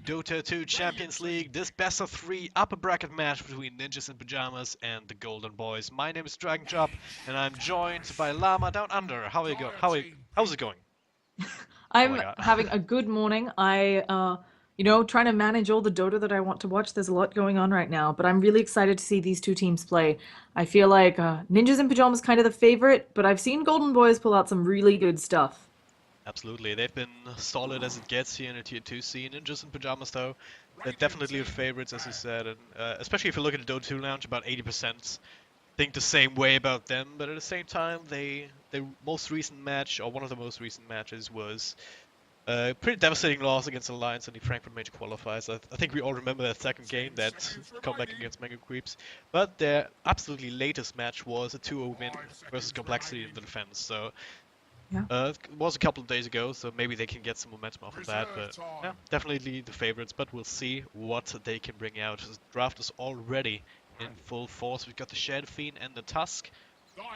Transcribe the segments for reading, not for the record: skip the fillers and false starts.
Dota 2 Champions League, this best of 3 upper bracket match between Ninjas in Pajamas and the Golden Boys. My name is Dragon Chop, and I'm joined by Llama Down Under. How's it going? Oh my I'm god. having a good morning. Trying to manage all the Dota that I want to watch. There's a lot going on right now, but I'm really excited to see these two teams play. I feel like Ninjas in Pajamas kind of the favorite, but I've seen Golden Boys pull out some really good stuff. Absolutely, they've been solid as it gets here in the Tier 2 scene. Ninjas in Pajamas, though, they're definitely the favorites, as you said, and especially if you look at the Dota 2 Lounge, about 80% think the same way about them, but at the same time, their most recent match, or one of the most recent matches, was pretty devastating loss against Alliance in the Frankfurt Major Qualifiers. I think we all remember that second game, that comeback against Mega Creeps. But their absolutely latest match was a 2-0 win versus Complexity in the defense. So Yeah. it was a couple of days ago, so maybe they can get some momentum off of that. But yeah, definitely the favorites. But we'll see what they can bring out. The draft is already in full force. We've got the Shadow Fiend and the Tusk.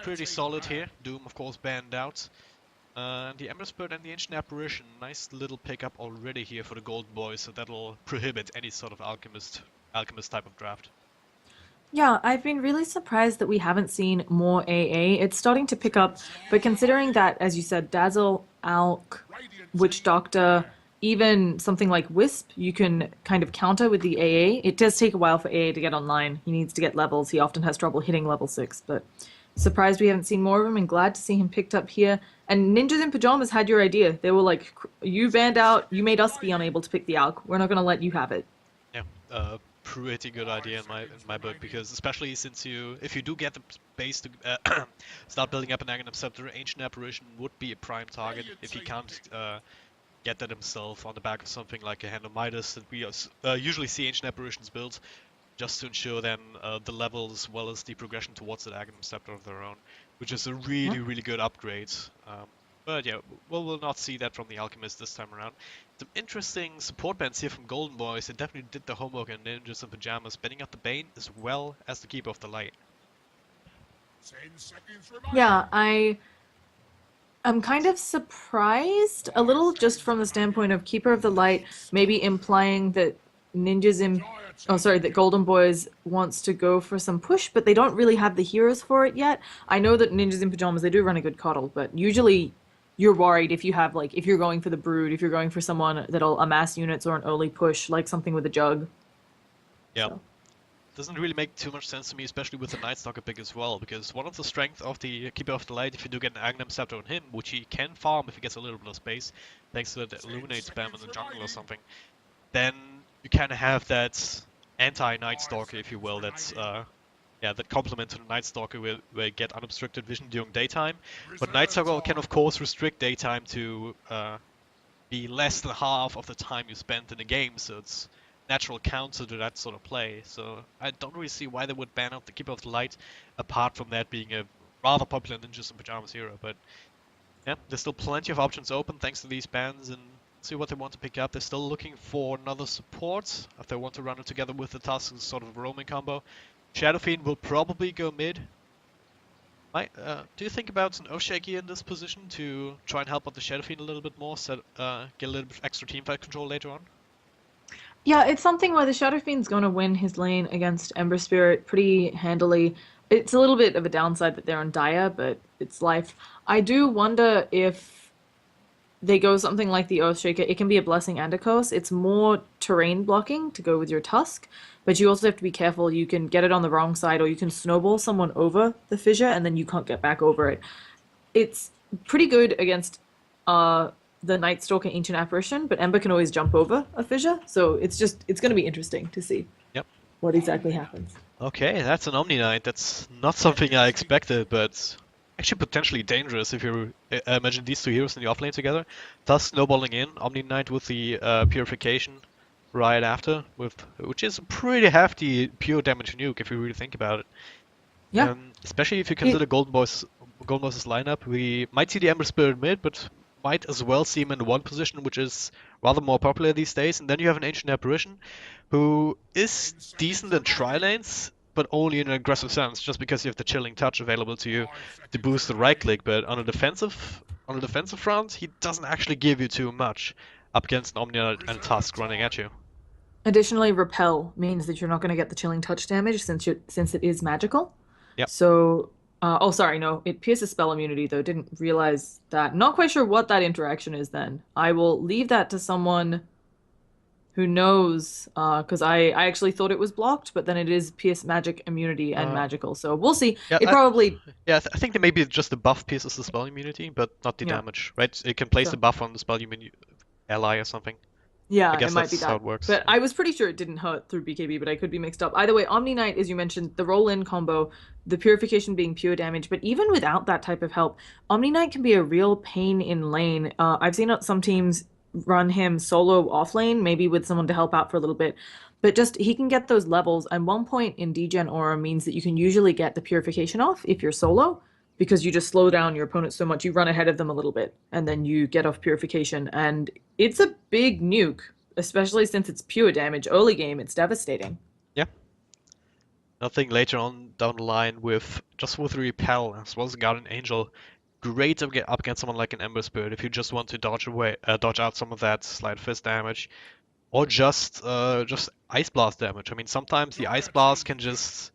Pretty solid here. Doom, of course, banned out. The Ember Spirit and the Ancient Apparition, nice little pickup already here for the Golden Boys, so that'll prohibit any sort of alchemist type of draft. Yeah, I've been really surprised that we haven't seen more AA. It's starting to pick up, but considering that, as you said, Dazzle, Alk, Witch Doctor, even something like Wisp, you can kind of counter with the AA. It does take a while for AA to get online. He needs to get levels. He often has trouble hitting level 6, but surprised we haven't seen more of him and glad to see him picked up here. And Ninjas in Pajamas had your idea. They were like, you banned out, you made us be unable to pick the Alk. We're not going to let you have it. Yeah, pretty good idea in my book, because especially since if you do get the base to start building up an Aghanim Scepter, Ancient Apparition would be a prime target if he can't get that himself on the back of something like a Hand of Midas that we usually see Ancient Apparitions built, just to ensure then the level as well as the progression towards the Aghanim Scepter of their own, which is a really good upgrade. But yeah, we'll not see that from the Alchemist this time around. Some interesting support bands here from Golden Boys. They definitely did the homework in Ninjas in Pajamas, banning out the Bane as well as the Keeper of the Light. Yeah, I'm kind of surprised a little just from the standpoint of Keeper of the Light, maybe implying that Ninjas in that Golden Boys wants to go for some push, but they don't really have the heroes for it yet. I know that Ninjas in Pajamas, they do run a good coddle, but usually you're worried if you have like if you're going for the brood, if you're going for someone that'll amass units or an early push, like something with a jug. Yeah. So Doesn't really make too much sense to me, especially with the Night Stalker pick as well, because one of the strengths of the Keeper of the Light, if you do get an Aghanim Scepter on him, which he can farm if he gets a little bit of space, thanks to the Illuminate spam in the jungle or something, then you kind of have that anti-Night Stalker, if you will, that's that complement to the Night Stalker where you get unobstructed vision during daytime. But Night Stalker can of course restrict daytime to be less than half of the time you spend in the game, so it's natural counter to that sort of play. So I don't really see why they would ban out the Keeper of the Light, apart from that being a rather popular Ninjas in Pajamas hero. But yeah, there's still plenty of options open thanks to these bans, and see what they want to pick up. They're still looking for another support if they want to run it together with the Tusk as sort of a roaming combo. Shadow Fiend will probably go mid. Do you think about an Oshaki in this position to try and help out the Shadow Fiend a little bit more, get a little bit extra teamfight control later on? yeah, it's something where the Shadow Fiend's going to win his lane against Ember Spirit pretty handily. It's a little bit of a downside that they're on Dire, but it's life. I do wonder if they go something like the Earthshaker. It can be a blessing and a curse. It's more terrain blocking to go with your Tusk, but you also have to be careful. You can get it on the wrong side, or you can snowball someone over the fissure, and then you can't get back over it. It's pretty good against the Night Stalker Ancient Apparition, but Ember can always jump over a fissure, so it's going to be interesting to see Yep. what exactly happens. Okay, that's an Omni Knight. That's not something I expected, but actually potentially dangerous if you imagine these two heroes in the offlane together. Thus snowballing in, Omni Knight with the Purification right after, which is a pretty hefty pure damage nuke if you really think about it. Yeah, Especially if you consider Golden Boys' lineup, we might see the Ember Spirit mid, but might as well see him in the one position, which is rather more popular these days. And then you have an Ancient Apparition, who is decent in tri-lanes, but only in an aggressive sense, just because you have the Chilling Touch available to you to boost the right click. But on a defensive front, he doesn't actually give you too much up against an Omnia and Tusk running at you. Additionally, repel means that you're not going to get the chilling touch damage since it is magical. Yep. So, oh, sorry, no, it pierces spell immunity though. Didn't realize that. Not quite sure what that interaction is then. I will leave that to someone who knows, because I actually thought it was blocked, but then it is pierce magic immunity and Uh, magical. So we'll see. yeah, It probably, I think that maybe just the buff pierces the spell immunity, but not the yeah, damage, right? It can place the sure. buff on the spell immunity ally or something. I Yeah, it guess might be that's how that. it works. But Yeah. I was pretty sure it didn't hurt through BKB, but I could be mixed up. Either way, Omni Knight, as you mentioned, the roll-in combo, the purification being pure damage, but even without that type of help, Omni Knight can be a real pain in lane. I've seen some teams run him solo off lane, maybe with someone to help out for a little bit. But just he can get those levels, and 1 point in Degen Aura means that you can usually get the purification off if you're solo, because you just slow down your opponent so much, you run ahead of them a little bit, and then you get off purification. And it's a big nuke, especially since it's pure damage. Early game, it's devastating. Yeah. Nothing later on down the line with just with repel as well as Guardian Angel. Great to get up against someone like an Ember Spirit if you just want to dodge out some of that Sleight of Fist damage, or just Ice Blast damage. I mean, sometimes the Ice Blast can just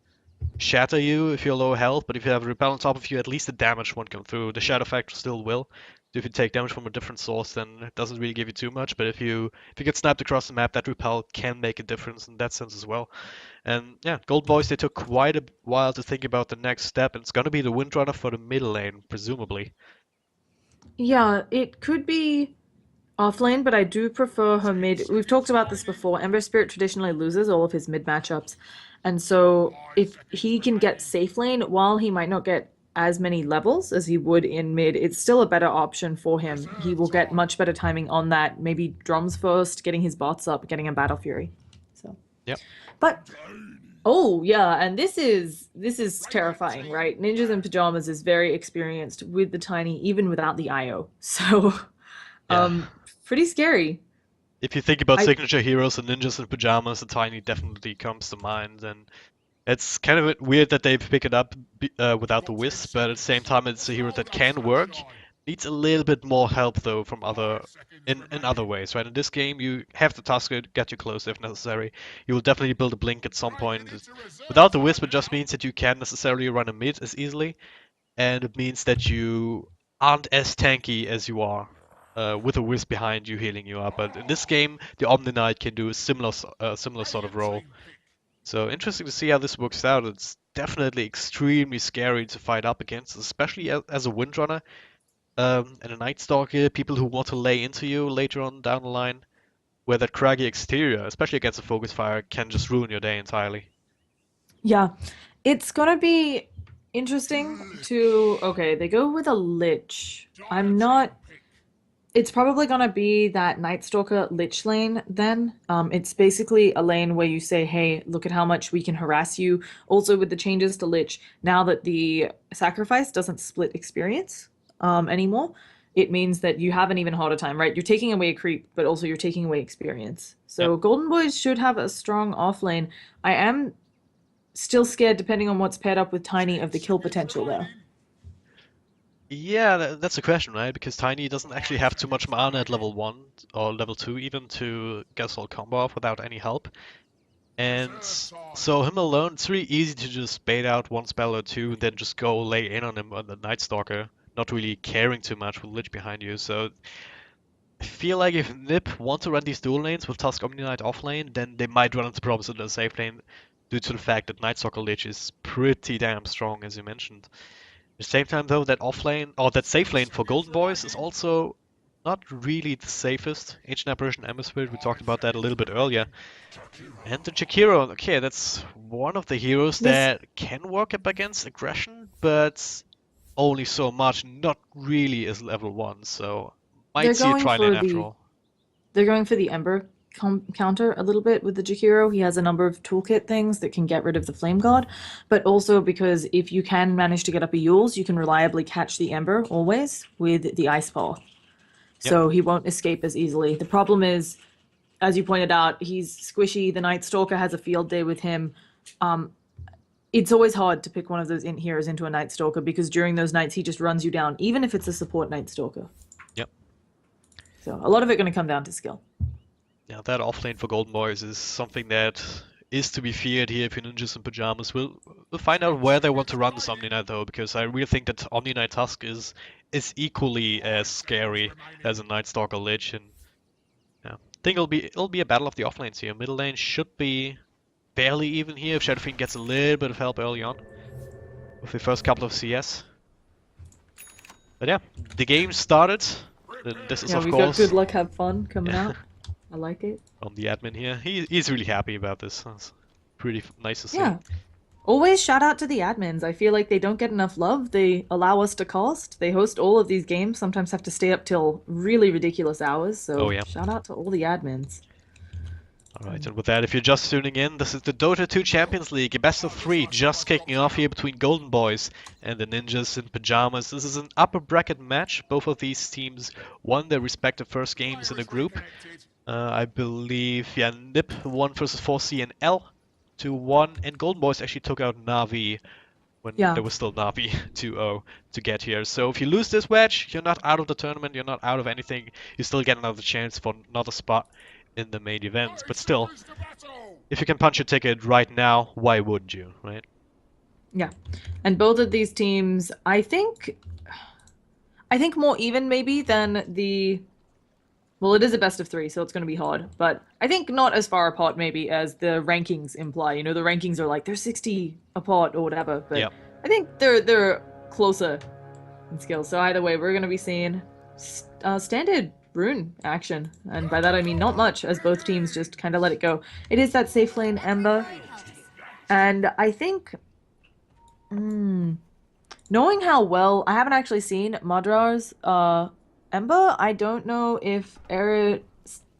shatter you if you're low health, but if you have repel on top of you, at least the damage won't come through. The shadow factor still will. So if you take damage from a different source, then it doesn't really give you too much. But if you get sniped across the map, that repel can make a difference in that sense as well. And yeah, Gold Boys, they took quite a while to think about the next step, and it's gonna be the Windrunner for the middle lane, presumably. Yeah, it could be offlane, but I do prefer her mid. We've talked about this before. Ember Spirit traditionally loses all of his mid matchups. And so if he can get safe lane, while he might not get as many levels as he would in mid, it's still a better option for him. He will get much better timing on that. Maybe drums first, getting his bots up, getting a Battle Fury. So, Yep. but oh yeah, and this is terrifying, right? Ninjas in Pajamas is very experienced with the tiny, even without the IO. So, Yeah. um, pretty scary. If you think about I signature heroes and ninjas in pajamas, the Tiny definitely comes to mind, and it's kind of weird that they pick it up without the Wisp, but at the same time, it's a hero that can work. Needs a little bit more help though from in other ways, right? In this game, you have the Tusker get you close if necessary. You will definitely build a blink at some point. Without the Wisp, it just means that you can't necessarily run a mid as easily, and it means that you aren't as tanky as you are with a Wisp behind you healing you up. But in this game, the Omni Knight can do a similar sort of role. So interesting to see how this works out. It's definitely extremely scary to fight up against, especially as a Windrunner and a Night Stalker, people who want to lay into you later on down the line, where that craggy exterior, especially against a focus fire, can just ruin your day entirely. Yeah, it's gonna be interesting to. Okay, they go with a Lich. I'm not. It's probably gonna be that Night Stalker Lich lane then. It's basically a lane where you say, "Hey, look at how much we can harass you." Also, with the changes to Lich, now that the sacrifice doesn't split experience anymore, it means that you have an even harder time, right? You're taking away a creep, but also you're taking away experience. Yep. So Golden Boys should have a strong off lane. I am still scared, depending on what's paired up with Tiny, of the kill potential there. Yeah, that's a question, right? Because Tiny doesn't actually have too much mana at level 1 or level 2 even to get a full combo off without any help. And so him alone, it's really easy to just bait out one spell or two, then just go lay in on him on the Night Stalker, not really caring too much with Lich behind you. So I feel like if NiP want to run these dual lanes with Tusk Omni Knight off lane, then they might run into problems in the safe lane due to the fact that Night Stalker Lich is pretty damn strong, as you mentioned. At the same time, though, that off lane or that safe lane for Golden Boys is also not really the safest. Ancient Apparition Ember Spirit, we talked about that a little bit earlier. And the Jakiro, okay, that's one of the heroes This that can work up against aggression, but only so much, not really as level 1, so they're might see a going try lane for after the all. they're going for the Ember counter a little bit with the Jakiro. He has a number of toolkit things that can get rid of the Flame God, but also because if you can manage to get up a Yules, you can reliably catch the Ember always with the Ice Paw. Yep. So he won't escape as easily. The problem is, as you pointed out, he's squishy. The Night Stalker has a field day with him. It's always hard to pick one of those heroes into a Night Stalker because during those nights he just runs you down, even if it's a support Night Stalker. Yep. So a lot of it going to come down to skill. Yeah, that offlane for Golden Boys is something that is to be feared here if you're Ninjas in Pajamas. We'll find out where they want to run this Omni Knight though, because I really think that Omni Knight Tusk is equally as scary as a Night Stalker Lich, and yeah, I think it'll be a battle of the offlanes here. Middle lane should be fairly even here if Shadow Fiend gets a little bit of help early on with the first couple of CS. But yeah, the game started. Then this is Yeah, of we got course good luck, have fun coming out. I like it. from the admin here. He's really happy about this. That's pretty nice to see. Yeah. Always shout out to the admins. I feel like they don't get enough love. They allow us to cast. They host all of these games, sometimes have to stay up till really ridiculous hours. Oh So yeah. shout out to all the admins. Alright, and with that, if you're just tuning in, this is the Dota 2 Champions League, a best of 3 just kicking off here between Golden Boys and the Ninjas in Pajamas. This is an upper bracket match. Both of these teams won their respective first games in the group. I believe, yeah, NiP won versus 4C and L 2-1, and Golden Boys actually took out Navi when Yeah. there was still Navi 2-0 to get here. So if you lose this match, you're not out of the tournament, you're not out of anything. You still get another chance for another spot in the main events. But still, if you can punch a ticket right now, why wouldn't you, right? Yeah. And both of these teams, I think more even maybe than the well, it is a best of 3, so it's going to be hard, but I think not as far apart maybe as the rankings imply. You know, the rankings are like they're 60 apart or whatever, but Yep. I think they're closer in skill. So either way, we're going to be seeing standard rune action, and by that I mean not much, as both teams just kind of let it go. It is that safe lane Ember, and I think, knowing how well I haven't actually seen Madrar's Ember, I don't know if Era.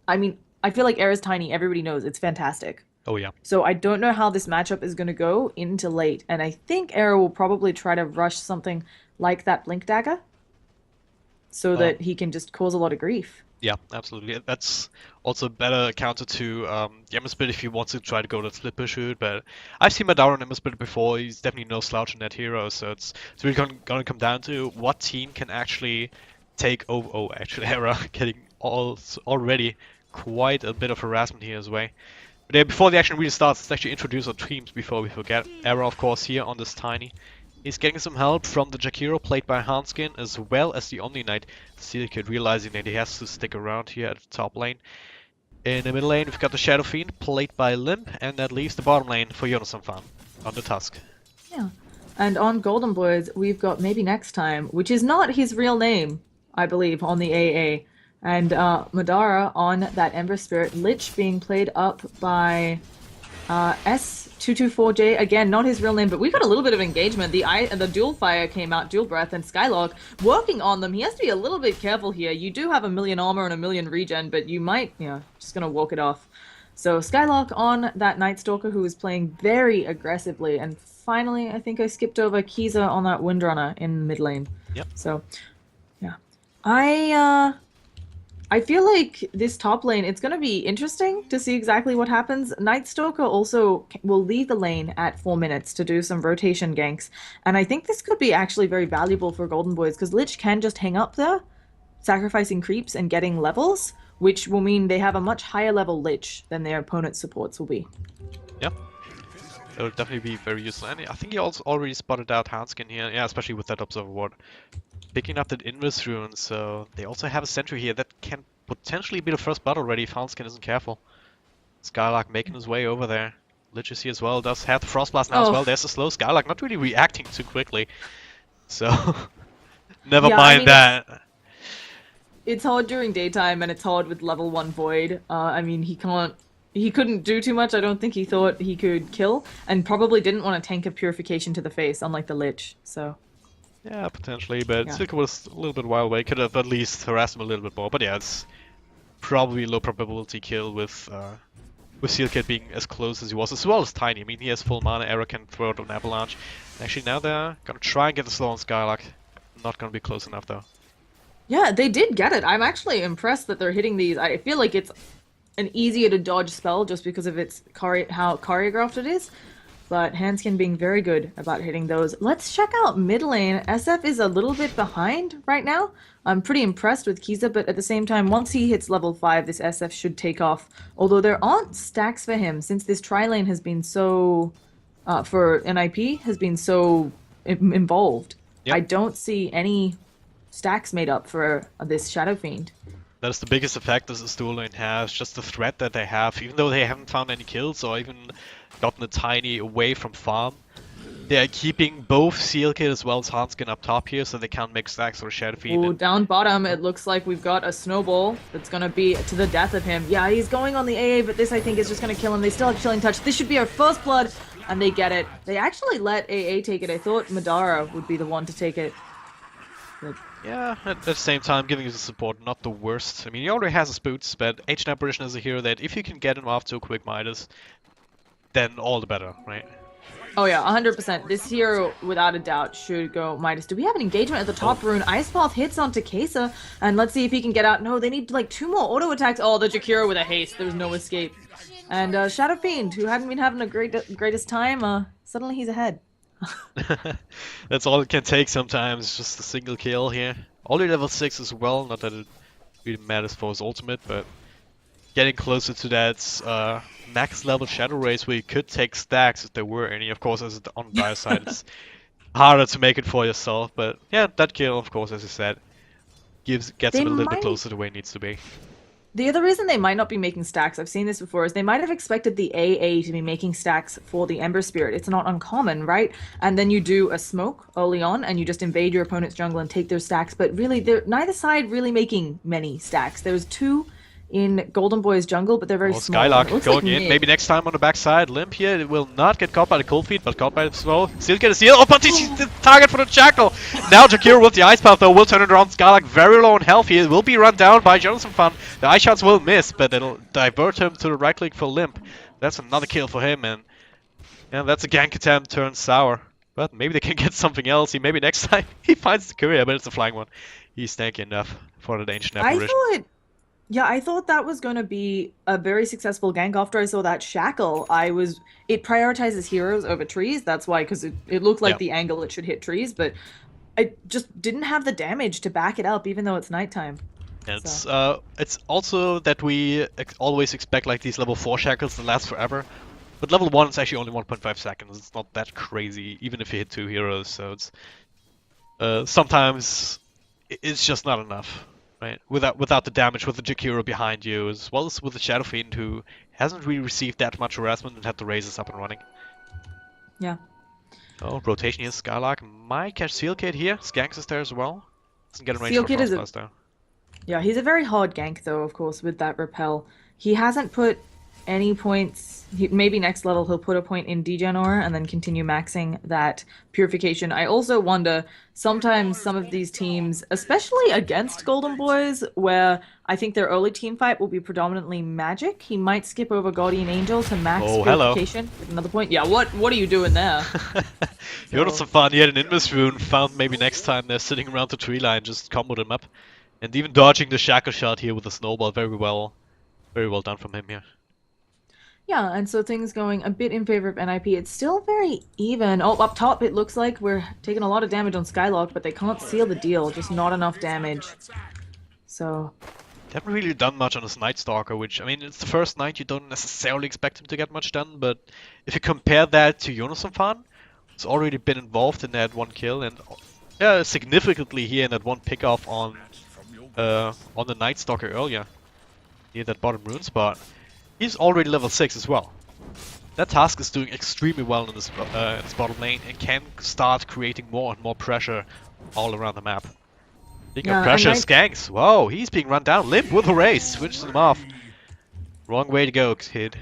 I mean, I feel like Era's tiny. Everybody knows it's fantastic. Oh yeah. So I don't know how this matchup is going to go into late, and I think Era will probably try to rush something like that Blink Dagger, so that he can just cause a lot of grief. Yeah, absolutely. That's also a better counter to the Ember Spirit if you want to try to go that split pursuit, but I've seen Madara on Ember Spirit before. He's definitely no slouch in that hero, so it's really gonna come down to what team can actually take over. Oh, actually, Era getting already quite a bit of harassment here as well. But yeah, before the action really starts, let's actually introduce our teams before we forget. Era, of course, here on this tiny. He's getting some help from the Jakiro, played by Hanskin, as well as the Omni Knight, Steel Kid, realizing that he has to stick around here at the top lane. In the middle lane, we've got the Shadow Fiend, played by Limp, and that leaves the bottom lane for Jonathan Fan on the Tusk. Yeah. And on Golden Boys, we've got Maybe Next Time, which is not his real name, I believe, on the AA. And Madara on that Ember Spirit, Lich being played up by S224J, again, not his real name, but we got a little bit of engagement. The Dual Fire came out, Dual Breath, and Skylark working on them. He has to be a little bit careful here. You do have 1,000,000 armor and 1,000,000 regen, but you might, just gonna walk it off. So Skylark on that Night Stalker, who is playing very aggressively, and finally, I think I skipped over Kiza on that Windrunner in mid lane. Yep. So, yeah. I feel like this top lane, it's going to be interesting to see exactly what happens. Night Stalker also will leave the lane at 4 minutes to do some rotation ganks. And I think this could be actually very valuable for Golden Boys, because Lich can just hang up there, sacrificing creeps and getting levels, which will mean they have a much higher level Lich than their opponent's supports will be. Yep. It'll definitely be very useful. And I think he also already spotted out Hanskin here, yeah, especially with that Observer Ward. Picking up that Invis rune, so they also have a sentry here that can potentially be the first blood already if Hanskin isn't careful. Skylark making his way over there. Lich is here as well, does have the Frost Blast now as well. There's a slow Skylark, not really reacting too quickly. So, never mind that. It's hard during daytime and it's hard with level 1 Void. I mean, he couldn't do too much. I don't think he thought he could kill, and probably didn't want to tank a Purification to the face, unlike the Lich, so... Yeah, potentially, but Silka was a little bit wild away. Could have at least harassed him a little bit more. But yeah, it's probably low probability kill with Sealkit being as close as he was, as well as Tiny. I mean, he has full mana. Era can throw out an avalanche. Actually, now they're gonna try and get the slow on Skylark. Not gonna be close enough though. Yeah, they did get it. I'm actually impressed that they're hitting these. I feel like it's an easier to dodge spell just because of its how choreographed it is. but Hanskin being very good about hitting those. Let's check out mid lane. SF is a little bit behind right now. I'm pretty impressed with Kiza, but at the same time, once he hits level 5, this SF should take off. Although there aren't stacks for him, since this tri-lane has been so, for NiP, has been so involved. Yep. I don't see any stacks made up for this Shadow Fiend. That's the biggest effect this dual lane has, just the threat that they have. Even though they haven't found any kills or even gotten a tiny away from farm, they are keeping both CL Kid as well as Hanskin up top here, so they can't make stacks or Shadow Fiend. Ooh, down bottom, it looks like we've got a snowball that's gonna be to the death of him. Yeah, he's going on the AA, but this I think is just gonna kill him. They still have Chilling Touch. This should be our first blood, and they get it. They actually let AA take it. I thought Madara would be the one to take it. But yeah, at the same time, giving us the support, not the worst. I mean, he already has his boots, but Ancient Apparition is a hero that if you can get him off to a quick Midas, then all the better, right? oh yeah, 100%. This hero, without a doubt, should go Midas. Do we have an engagement at the top? Rune Ice Path hits onto Kesa, and let's see if he can get out. No, they need like 2 more auto attacks. Oh, the Jakiro with a haste. There's no escape. And Shadow Fiend, who hadn't been having a greatest time, suddenly he's ahead. That's all it can take sometimes, just a single kill here. Only level 6 as well, not that it really matters for his ultimate, but getting closer to that max level Shadow Race where you could take stacks if there were any. Of course, as on the dire side, it's harder to make it for yourself, but yeah, that kill, of course, as you said, gets him a little bit closer to where he needs to be. The other reason they might not be making stacks, I've seen this before, is they might have expected the AA to be making stacks for the Ember Spirit. It's not uncommon, right? And then you do a smoke early on, and you just invade your opponent's jungle and take their stacks. But really, neither side really making many stacks. There's 2 in Golden Boy's jungle, but they're very small. Skylark going like in. Maybe next time on the backside. Limp here, it will not get caught by the cold feet, but caught by the slow. Still get a seal. Oh, but he's the target for the Jackal. Now Jakiro with the Ice Path though will turn it around. Skylark very low on health here. Will be run down by Jonathan Fan. The Ice Shots will miss, but it'll divert him to the right click for Limp. That's another kill for him, and yeah, that's a gank attempt turned sour. But maybe they can get something else. Maybe next time he finds the courier, but it's a flying one. He's tanky enough for the Ancient Apparition. I thought that was going to be a very successful gank. After I saw that Shackle, it prioritizes heroes over trees. That's why, because it looked like the angle it should hit trees, but I just didn't have the damage to back it up, even though it's nighttime. And it's also that we always expect like these level 4 Shackles to last forever. But level 1 is actually only 1.5 seconds. It's not that crazy, even if you hit 2 heroes. So it's sometimes it's just not enough. Right. Without the damage with the Jakiro behind you, as well as with the Shadow Fiend, who hasn't really received that much harassment and had the razors up and running. Yeah. Oh, rotation here. Skylark might catch Seal Kid here. Skanks is there as well. Doesn't get a range for Frostblast though. Yeah, he's a very hard gank though, of course, with that repel. He hasn't put any points. Maybe next level he'll put a point in Degen Aura and then continue maxing that purification. I also wonder, sometimes some of these teams, especially against Golden Boys, where I think their early team fight will be predominantly magic, he might skip over Guardian Angel to max purification. Hello. With another point. Yeah, what are you doing there? You're not so fun. He had an Invis rune, found maybe next time they're sitting around the tree line, just comboed him up. And even dodging the Shackle shot here with the snowball, very well done from him here. Yeah, and so things going a bit in favor of NiP. It's still very even. Oh, up top it looks like we're taking a lot of damage on Skylark, but they can't seal the deal. Just not enough damage. So they haven't really done much on this Night Stalker, which, I mean, it's the first night, you don't necessarily expect him to get much done, but if you compare that to Jonas Fan, who's already been involved in that 1 kill, and significantly here in that 1 pickoff on the Night Stalker earlier, near that bottom rune spot. He's already level 6 as well. That task is doing extremely well in this bottom lane and can start creating more and more pressure all around the map. Speaking of pressure, Skanks. Whoa, he's being run down. Limp with a race. Switches him off. Wrong way to go, kid.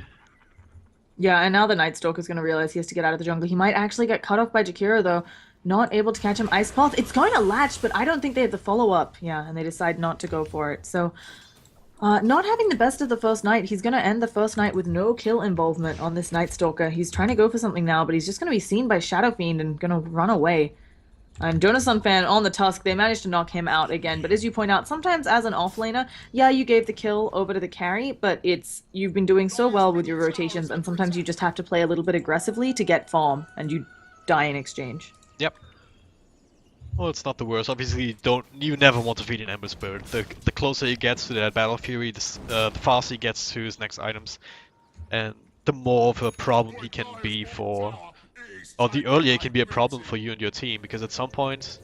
Yeah, and now the Night Stalker's going to realize he has to get out of the jungle. He might actually get cut off by Jakiro, though. Not able to catch him. Ice Path. It's going to latch, but I don't think they have the follow-up. Yeah, and they decide not to go for it. So not having the best of the first night, he's going to end the first night with no kill involvement on this Night Stalker. He's trying to go for something now, but he's just going to be seen by Shadow Fiend and going to run away. And Jonasun fan on the Tusk, they managed to knock him out again. But as you point out, sometimes as an offlaner, yeah, you gave the kill over to the carry, but you've been doing so well with your rotations, and sometimes you just have to play a little bit aggressively to get farm, and you die in exchange. Yep. Well, it's not the worst. Obviously, you never want to feed an Ember Spirit. The closer he gets to that Battle Fury, the faster he gets to his next items, and the more of a problem he can be for, or the earlier it can be a problem for you and your team, because at some point,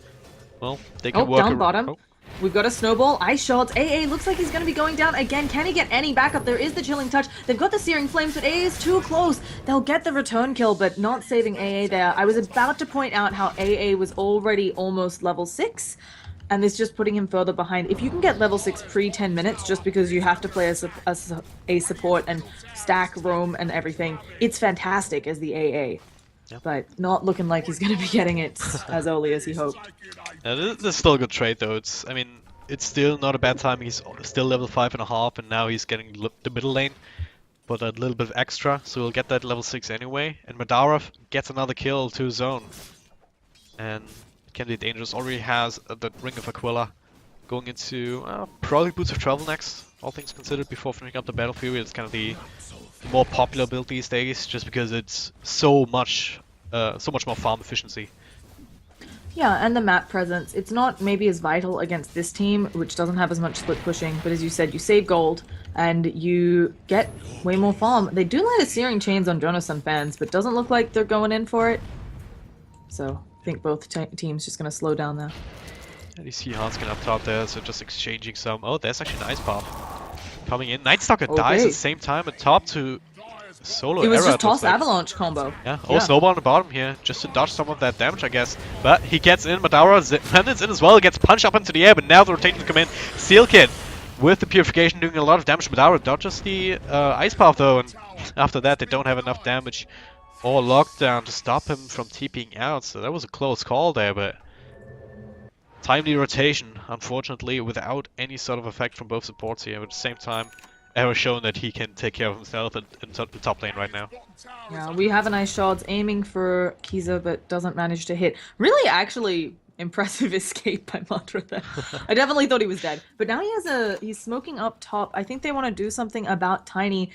well, they can work down bottom. Oh. We've got a snowball. Ice shards. AA looks like he's going to be going down again. Can he get any backup? There is the chilling touch. They've got the searing flames, but AA is too close. They'll get the return kill, but not saving AA there. I was about to point out how AA was already almost level 6, and this just putting him further behind. If you can get level 6 pre 10 minutes just because you have to play a support and stack, roam, and everything, it's fantastic as the AA. Yep. But not looking like he's going to be getting it as early as he hoped. This is still a good trade though. It's still not a bad time. He's still level 5.5 and now he's getting the middle lane. But a little bit of extra, so he'll get that level 6 anyway. And Madarov gets another kill to his own. And can be dangerous. Already has the Ring of Aquila going into probably Boots of Travel next, all things considered, before finishing up the Battle Fury. It's kind of the more popular build these days, just because it's so much more farm efficiency. Yeah, and the map presence. It's not maybe as vital against this team, which doesn't have as much split pushing, but as you said, you save gold, and you get way more farm. They do light a Searing Chains on Jonasun fans, but doesn't look like they're going in for it. So, I think both teams just going to slow down there. And you see Hanskin up top there, so just exchanging some... Oh, there's actually an Ice Path coming in. Nightstalker dies at the same time at top to solo It was error, just toss avalanche combo. Yeah, Snowball on the bottom here, just to dodge some of that damage, I guess. But he gets in, Madara Bandit's in as well, gets punched up into the air, but now the rotation come in. Steel Kid with the Purification doing a lot of damage. Madara dodges the Ice Path though, and after that they don't have enough damage or lockdown to stop him from TPing out, so that was a close call there, but timely rotation, unfortunately, without any sort of effect from both supports here. But at the same time, Arrow showing that he can take care of himself in the top lane right now. Yeah, we have an Ice Shards aiming for Kiza, but doesn't manage to hit. Really, actually, impressive escape by Mantra there. I definitely thought he was dead. But now he's smoking up top. I think they want to do something about Tiny.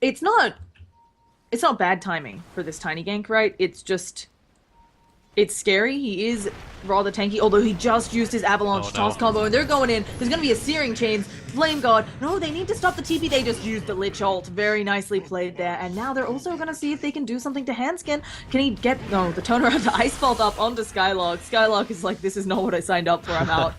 It's not bad timing for this Tiny gank, right? It's just... It's scary. He is rather tanky, although he just used his Avalanche toss combo, and they're going in. There's going to be a Searing Chains, Flame Guard. No, they need to stop the TP. They just used the Lich ult. Very nicely played there. And now they're also going to see if they can do something to Handskin. Can he get... No, the toner of the Ice Bolt up onto Skylark. Skylark is like, this is not what I signed up for. I'm out.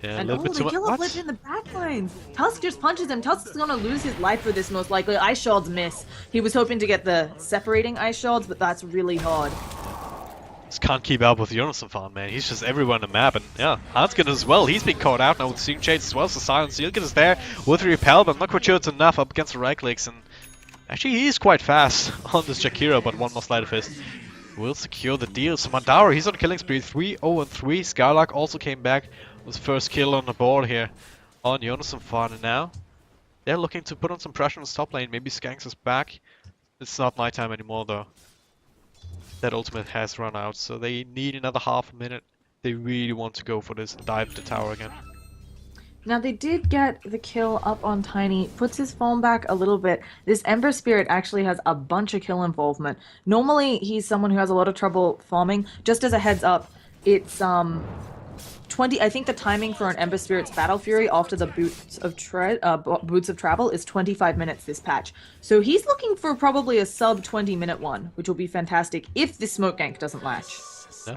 Yeah, and a little bit too much. They kill a Lich in the backlines. Tusk just punches him. Tusk's gonna lose his life for this most likely. Ice Shards miss. He was hoping to get the separating Ice Shards, but that's really hard. Just can't keep up with Jonasun Farm, man. He's just everywhere on the map, and yeah, Hanskin as well. He's been caught out now with Searing Chains as well, so Silent Sealkid is there with Repel, but I'm not quite sure it's enough up against the right clicks, and actually he is quite fast on this Jakiro, but one more Sleight of Fist will secure the deal. So Mandara, he's on killing spree, 3-0-3. Skylark also came back with first kill on the board here on Jonasun Farm, and now they're looking to put on some pressure on the top lane. Maybe Skanks is back. It's not nighttime anymore though. That ultimate has run out, so they need another half a minute. They really want to go for this dive to tower again. Now they did get the kill up on Tiny, puts his farm back a little bit. This Ember Spirit actually has a bunch of kill involvement. Normally he's someone who has a lot of trouble farming. Just as a heads up, it's 20. I think the timing for an Ember Spirit's Battle Fury after the Boots of Travel is 25 minutes this patch. So he's looking for probably a sub 20-minute one, which will be fantastic if this smoke gank doesn't latch. Yeah,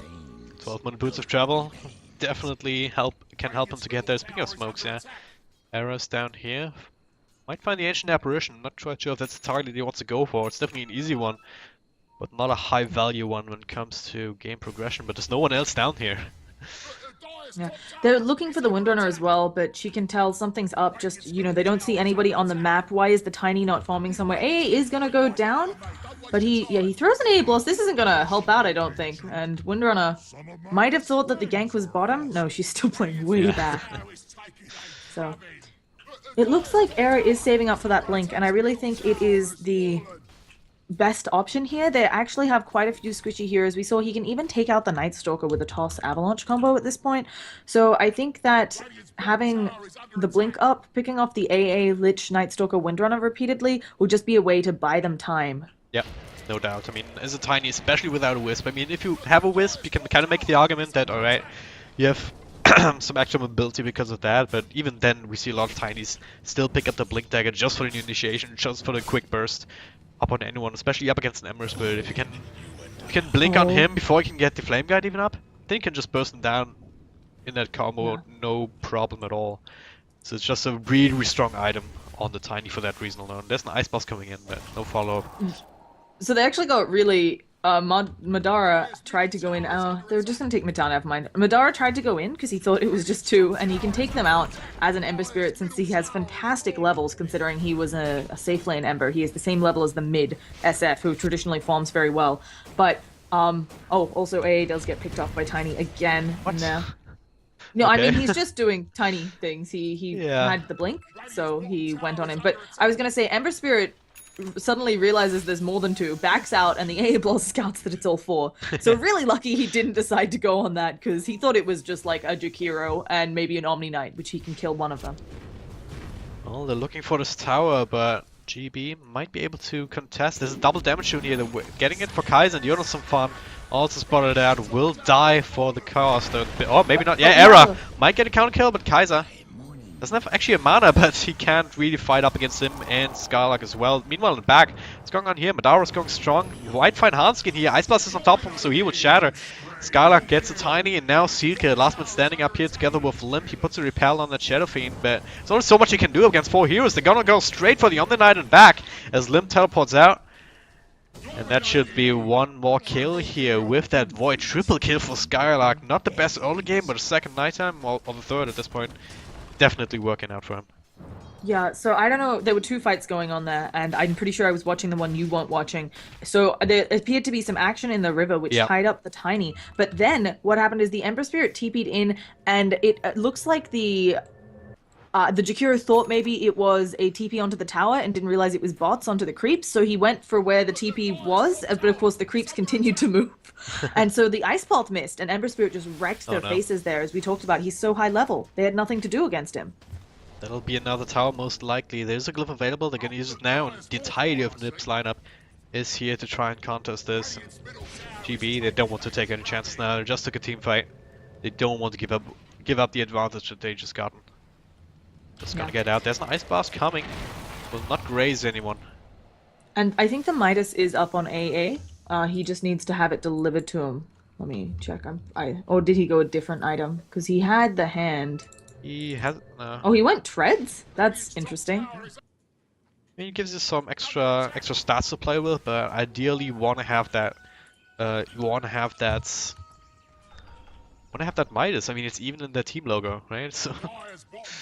12-minute Boots of Travel definitely can help him to get there. Speaking of smokes, yeah, arrows down here. Might find the Ancient Apparition. Not quite sure if that's the target he wants to go for. It's definitely an easy one, but not a high value one when it comes to game progression. But there's no one else down here. Yeah, they're looking for the Windrunner as well, but she can tell something's up. Just, you know, they don't see anybody on the map. Why is the Tiny not farming somewhere? AA is gonna go down, but he throws an AA Blast. This isn't gonna help out, I don't think. And Windrunner might have thought that the gank was bottom. No, she's still playing way back. So it looks like Era is saving up for that blink, and I really think it is the best option here. They actually have quite a few squishy heroes. We saw he can even take out the Night Stalker with a Toss Avalanche combo at this point. So I think that having the Blink up, picking off the AA Lich Night Stalker Windrunner repeatedly will just be a way to buy them time. Yeah, no doubt. I mean, as a Tiny, especially without a Wisp, I mean, if you have a Wisp, you can kind of make the argument that, alright, you have some extra mobility because of that, but even then we see a lot of Tinies still pick up the Blink Dagger just for the initiation, just for the quick burst up on anyone, especially up against an Ember Spirit. If you can blink on him before you can get the Flame Guide even up, then you can just burst him down in that combo, no problem at all. So it's just a really, really strong item on the Tiny for that reason alone. There's an Ice Boss coming in, but no follow-up. So they actually got really... Madara tried to go in. They were just gonna take Madara, never mind. Madara tried to go in because he thought it was just 2, and he can take them out as an Ember Spirit since he has fantastic levels considering he was a safe lane Ember. He is the same level as the mid SF, who traditionally farms very well. But, also AA does get picked off by Tiny again. What? No, Okay. I mean, he's just doing Tiny things. He had the blink, so he went on him. But I was gonna say, Ember Spirit suddenly realizes there's more than 2, backs out, and the AA blows scouts that it's all 4. So really lucky he didn't decide to go on that, because he thought it was just like a Jakiro and maybe an Omni Knight, which he can kill one of them. Well, they're looking for this tower, but GB might be able to contest. There's a double damage shoot here. They're getting it for Kaiser, and Jonathan Farm also spotted out. Will die for the cost. Oh, maybe not. Yeah, Era might get a counter kill, but Kaiser doesn't have actually a mana, but he can't really fight up against him and Skylark as well. Meanwhile, in the back, what's going on here? Madara's going strong. Might find Hanskin here. Ice Blast is on top of him, so he would shatter. Skylark gets a Tiny, and now Sealkid, last man standing up here together with Limp. He puts a Repel on that Shadow Fiend, but there's only so much he can do against 4 heroes. They're gonna go straight for the Omni Knight and back as Limp teleports out. And that should be one more kill here with that Void. Triple kill for Skylark. Not the best early game, but a second nighttime, or the third at this point. Definitely working out for him. Yeah, so I don't know, there were 2 fights going on there, and I'm pretty sure I was watching the one you weren't watching. So there appeared to be some action in the river, which tied up the Tiny. But then, what happened is the Ember Spirit TP'd in, and it looks like the Jakiro thought maybe it was a TP onto the tower and didn't realize it was bots onto the creeps, so he went for where the TP was, but of course the creeps continued to move. And so the Ice Bolt missed, and Ember Spirit just wrecked their faces there, as we talked about. He's so high level, they had nothing to do against him. That'll be another tower most likely. There's a glyph available, they're gonna use it now, and the entirety of NiP's lineup is here to try and contest this. And GB, they don't want to take any chances now, they just took a team fight. They don't want to give up the advantage that they just gotten. Just gonna get out. There's an Ice Blast coming. Will not graze anyone. And I think the Midas is up on AA. He just needs to have it delivered to him. Let me check. Or did he go a different item? Because he had the hand. He has. Oh, he went treads. That's interesting. I mean, it gives you some extra stats to play with, but ideally you want to have that. You want to have that. Midas. I mean, it's even in the team logo, right? So.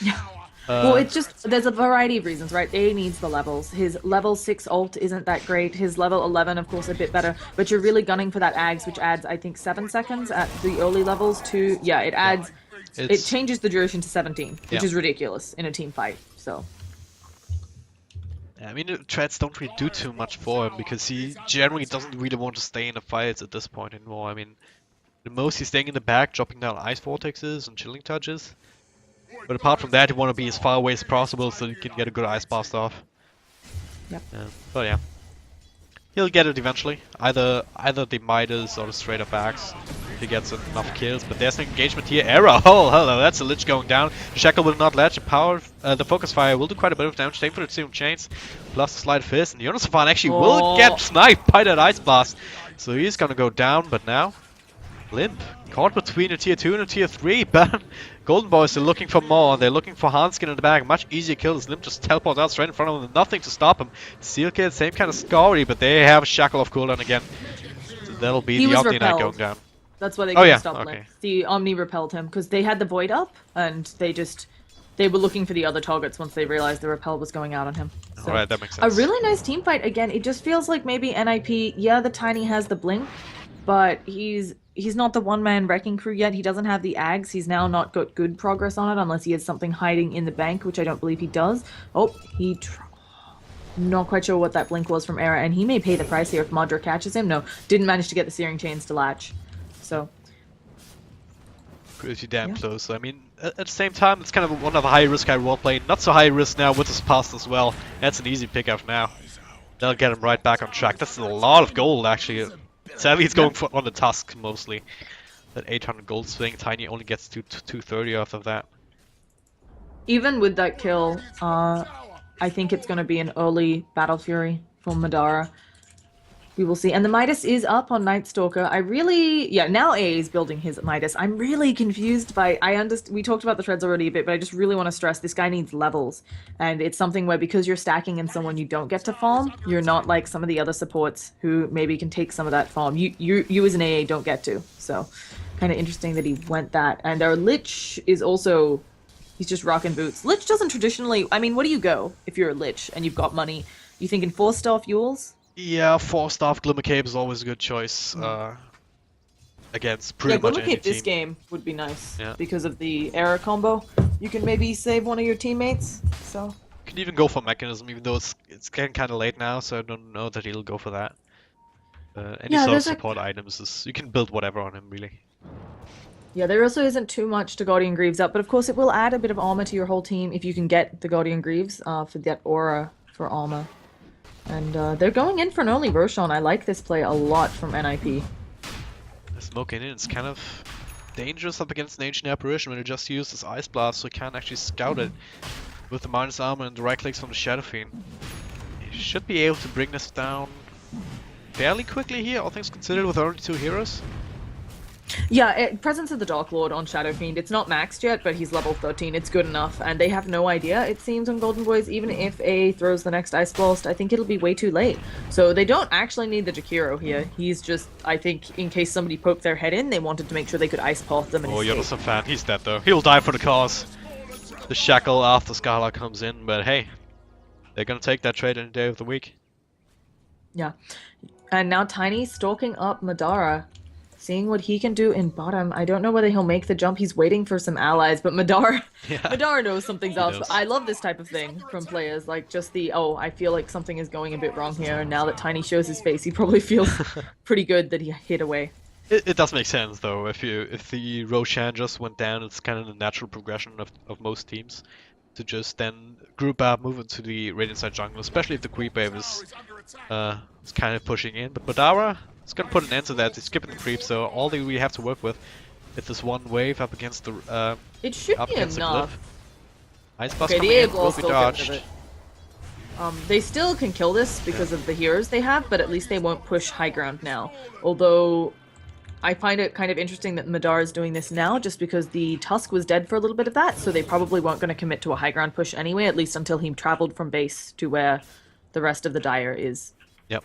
Yeah. Well, it's just, there's a variety of reasons, right? A needs the levels. His level 6 ult isn't that great. His level 11, of course, a bit better. But you're really gunning for that Ags, which adds, I think, 7 seconds at the early levels to... Yeah, it adds... It changes the duration to 17, which is ridiculous in a team fight, so... I mean, the treads don't really do too much for him, because he generally doesn't really want to stay in the fights at this point anymore. I mean, the most he's staying in the back, dropping down Ice Vortexes and Chilling Touches. But apart from that, you want to be as far away as possible so you can get a good Ice Blast off. Yep. But yeah. He'll get it eventually. Either the Midas or the straight up axe if he gets enough kills. But there's an engagement here. Error! Oh, hello, that's a Lich going down. The Shackle will not ledge. The Focus Fire will do quite a bit of damage. Same for the Tomb Chains. Plus the Slide Fist. And Jonas actually will get sniped by that Ice Blast. So he's gonna go down, but now... Limp. Caught between a tier 2 and a tier 3, but Golden Boys are looking for more. They're looking for Hanskin in the back. Much easier kills. Limp just teleports out straight in front of them. Nothing to stop him. Sealkid, same kind of story, but they have a Shackle of cooldown again. So that'll be the Omni Knight going down. That's why they couldn't stop Limp. The Omni repelled him, because they had the Void up, and they were looking for the other targets once they realized the repel was going out on him. So, alright, that makes sense. A really nice team fight. Again, it just feels like maybe NiP, yeah, the Tiny has the blink, but he's not the one-man wrecking crew yet. He doesn't have the Ags. He's now not got good progress on it unless he has something hiding in the bank, which I don't believe he does. Oh, Not quite sure what that blink was from Era, and he may pay the price here if Madra catches him. No, didn't manage to get the Searing Chains to latch. So, pretty damn close. I mean, at the same time, it's kind of one of the high risk, high role play. Not so high risk now with his past as well. That's an easy pickup now. That'll get him right back on track. That's a lot of gold, actually. Sadly, he's going for on the Tusk mostly. That 800 gold swing. Tiny only gets to 230 off of that. even with that kill, I think it's going to be an early Battle Fury for Madara. We will see. And the Midas is up on Night Stalker. I really... Yeah, now A is building his Midas. I'm really confused by... We talked about the treads already a bit, but I just really want to stress this guy needs levels. And it's something where because you're stacking in someone you don't get to farm, you're not like some of the other supports who maybe can take some of that farm. You as an AA don't get to. So, kind of interesting that he went that. And our Lich is also... He's just rocking boots. Lich doesn't traditionally... I mean, what do you go if you're a Lich and you've got money? You thinking 4-star fuels? Yeah, 4-star Glimmer Cape is always a good choice against pretty much Glimmer any Cape this team. game would be nice Yeah. because of the error combo. You can maybe save one of your teammates. So You can even go for Mechanism, even though it's getting kind of late now, so I don't know that he'll go for that. Any Yeah, sort of there's a- support items is you can build whatever on him really. yeah, there also isn't too much to Guardian Greaves up, but of course it will add a bit of armor to your whole team if you can get the Guardian Greaves for that aura for armor. And they're going in for an early Roshan. I like this play a lot from NiP. Smoking in, it's kind of dangerous up against an Ancient Apparition when you just use this Ice Blast, so you can't actually scout it with the minus armor and the right clicks from the Shadow Fiend. You should be able to bring this down fairly quickly here, all things considered, with only 2 heroes. Yeah, Presence of the Dark Lord on Shadow Fiend. It's not maxed yet, but he's level 13. It's good enough, and they have no idea, it seems, on Golden Boys. Even if A throws the next Ice Blast, I think it'll be way too late. So they don't actually need the Jakiro here. He's just, I think, in case somebody poked their head in, they wanted to make sure they could Ice Path them and Oh, escape. you're not a fan. He's dead though. He'll die for the cause. The Shackle after Scala comes in, but hey, they're gonna take that trade any day of the week. Yeah. And now Tiny stalking up Madara, seeing what he can do in bottom. I don't know whether he'll make the jump. He's waiting for some allies, but Madara, Yeah. Madara knows something's He up. knows. I love this type of thing from players, like just the, oh, I feel like something is going a bit wrong here, and now that Tiny shows his face, he probably feels pretty good that he hid away. It does make sense though. If the Roshan just went down, it's kind of the natural progression of most teams to just then group up, move into the Radiant side jungle, especially if the creep wave is kind of pushing in. But Madara is gonna put an end to that. He's skipping the creep, so all that we have to work with is this one wave up against the It should up be against the enough. cliff. Ice Blast Okay, coming the in, A-Ball will be still gets rid dodged. of it. They still can kill this because of the heroes they have, but at least they won't push high ground now. Although, I find it kind of interesting that Madara is doing this now, just because the Tusk was dead for a little bit of that, so they probably weren't going to commit to a high ground push anyway, at least until he traveled from base to where the rest of the Dire is. Yep.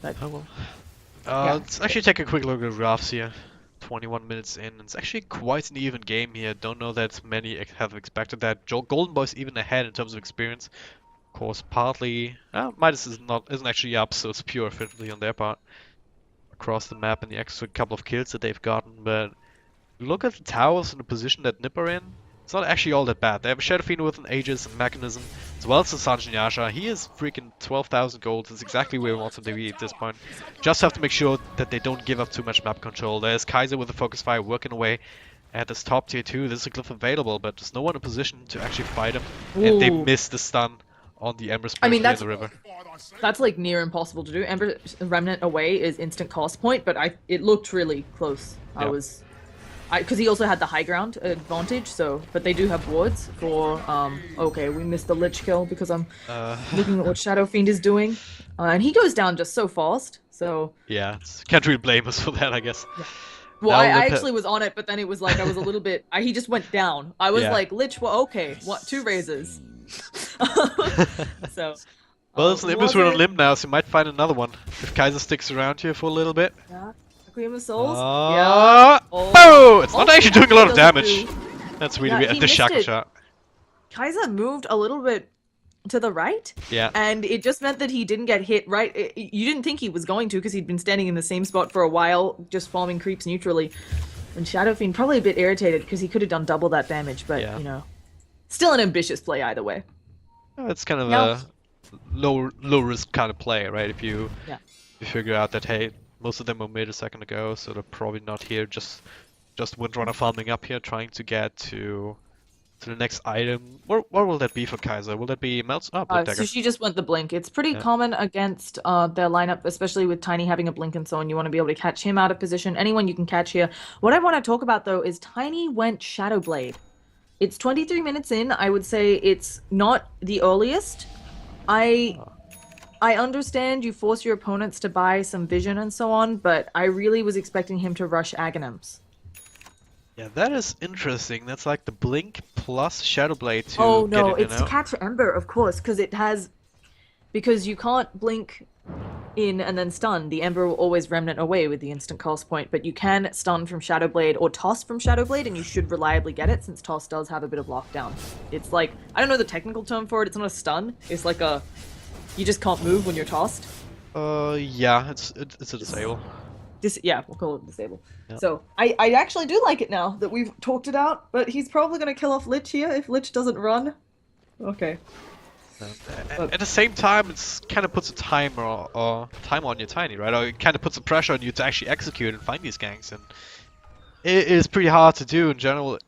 But, Oh well. Yeah. Let's actually take a quick look at the graphs here. 21 minutes in. It's actually quite an even game here. Don't know that many have expected that. Golden Boy's even ahead in terms of experience. Of course, partly Midas isn't actually up, so it's pure affinity on their part across the map and the extra couple of kills that they've gotten. But look at the towers and the position that NiP are in. It's not actually all that bad. They have a Shadow Fiend with an Aegis and Mechanism, as well as the Sanjin Yasha. He is freaking 12,000 gold. That's exactly where we want him to be at this point. Just have to make sure that they don't give up too much map control. There's Kaiser with the Focus Fire working away at this top tier 2. There's a Glyph available, but there's no one in position to actually fight him. And they Ooh. miss the stun on the Ember I mean, Spirit in the river. that's like near impossible to do. Ember Remnant away is instant cost point, but it looked really close. Yep. Because he also had the high ground advantage, so, but they do have wards for, okay, we missed the Lich kill because I'm looking at what Shadow Fiend is doing. And he goes down just so fast, so... Yeah, can't really blame us for that, I guess. Well, Now I look at- actually was on it, but then it was like, I was a little bit... he just went down. I was Yeah. like, Lich, well, okay, what, 2 raises. So... Well, it's an was Ember on it- limb now, so you might find another one. If Kaiser sticks around here for a little bit. Yeah. Queen of Souls? Yeah. Ah, Oh. oh, it's not Also, actually doing a lot of doesn't damage. do- That's really Yeah, weird. he And the missed shackle it. shot. Kaiser moved a little bit to the right, Yeah. and it just meant that he didn't get hit right. You didn't think he was going to because he'd been standing in the same spot for a while, just farming creeps neutrally. And Shadow Fiend probably a bit irritated because he could have done double that damage, but, Yeah. you know, still an ambitious play either way. It's kind of Now, a low risk kind of play, right? If you yeah. figure out that hey, most of them were mid a second ago, so they're probably not here. Just Windrunner farming up here, trying to get to the next item. What will that be for Kaiser? Will that be Melts? Oh, Blink So Dagger. she just went the blink. It's pretty Yeah. common against their lineup, especially with Tiny having a blink and so on. You want to be able to catch him out of position. Anyone you can catch here. What I want to talk about though is Tiny went Shadow Blade. It's 23 minutes in. I would say it's not the earliest. I Oh. I understand you force your opponents to buy some vision and so on, but I really was expecting him to rush Aghanims. Yeah, that is interesting. That's like the Blink plus Shadow Blade to Oh get no, in and it's to out. catch Ember, of course, because you can't blink in and then stun. The Ember will always remnant away with the instant cost point, but you can stun from Shadow Blade or toss from Shadow Blade, and you should reliably get it since toss does have a bit of lockdown. It's like, I don't know the technical term for it. It's not a stun. It's like a, you just can't move when you're tossed. Yeah, it's a disable. Yeah, we'll call it disable. Yeah. So I actually do like it now that we've talked it out, but he's probably gonna kill off Lich here if Lich doesn't run. Okay. At the same time, it's kind of puts a timer or time on your Tiny, right? Or it kind of puts a pressure on you to actually execute and find these ganks, and it is pretty hard to do in general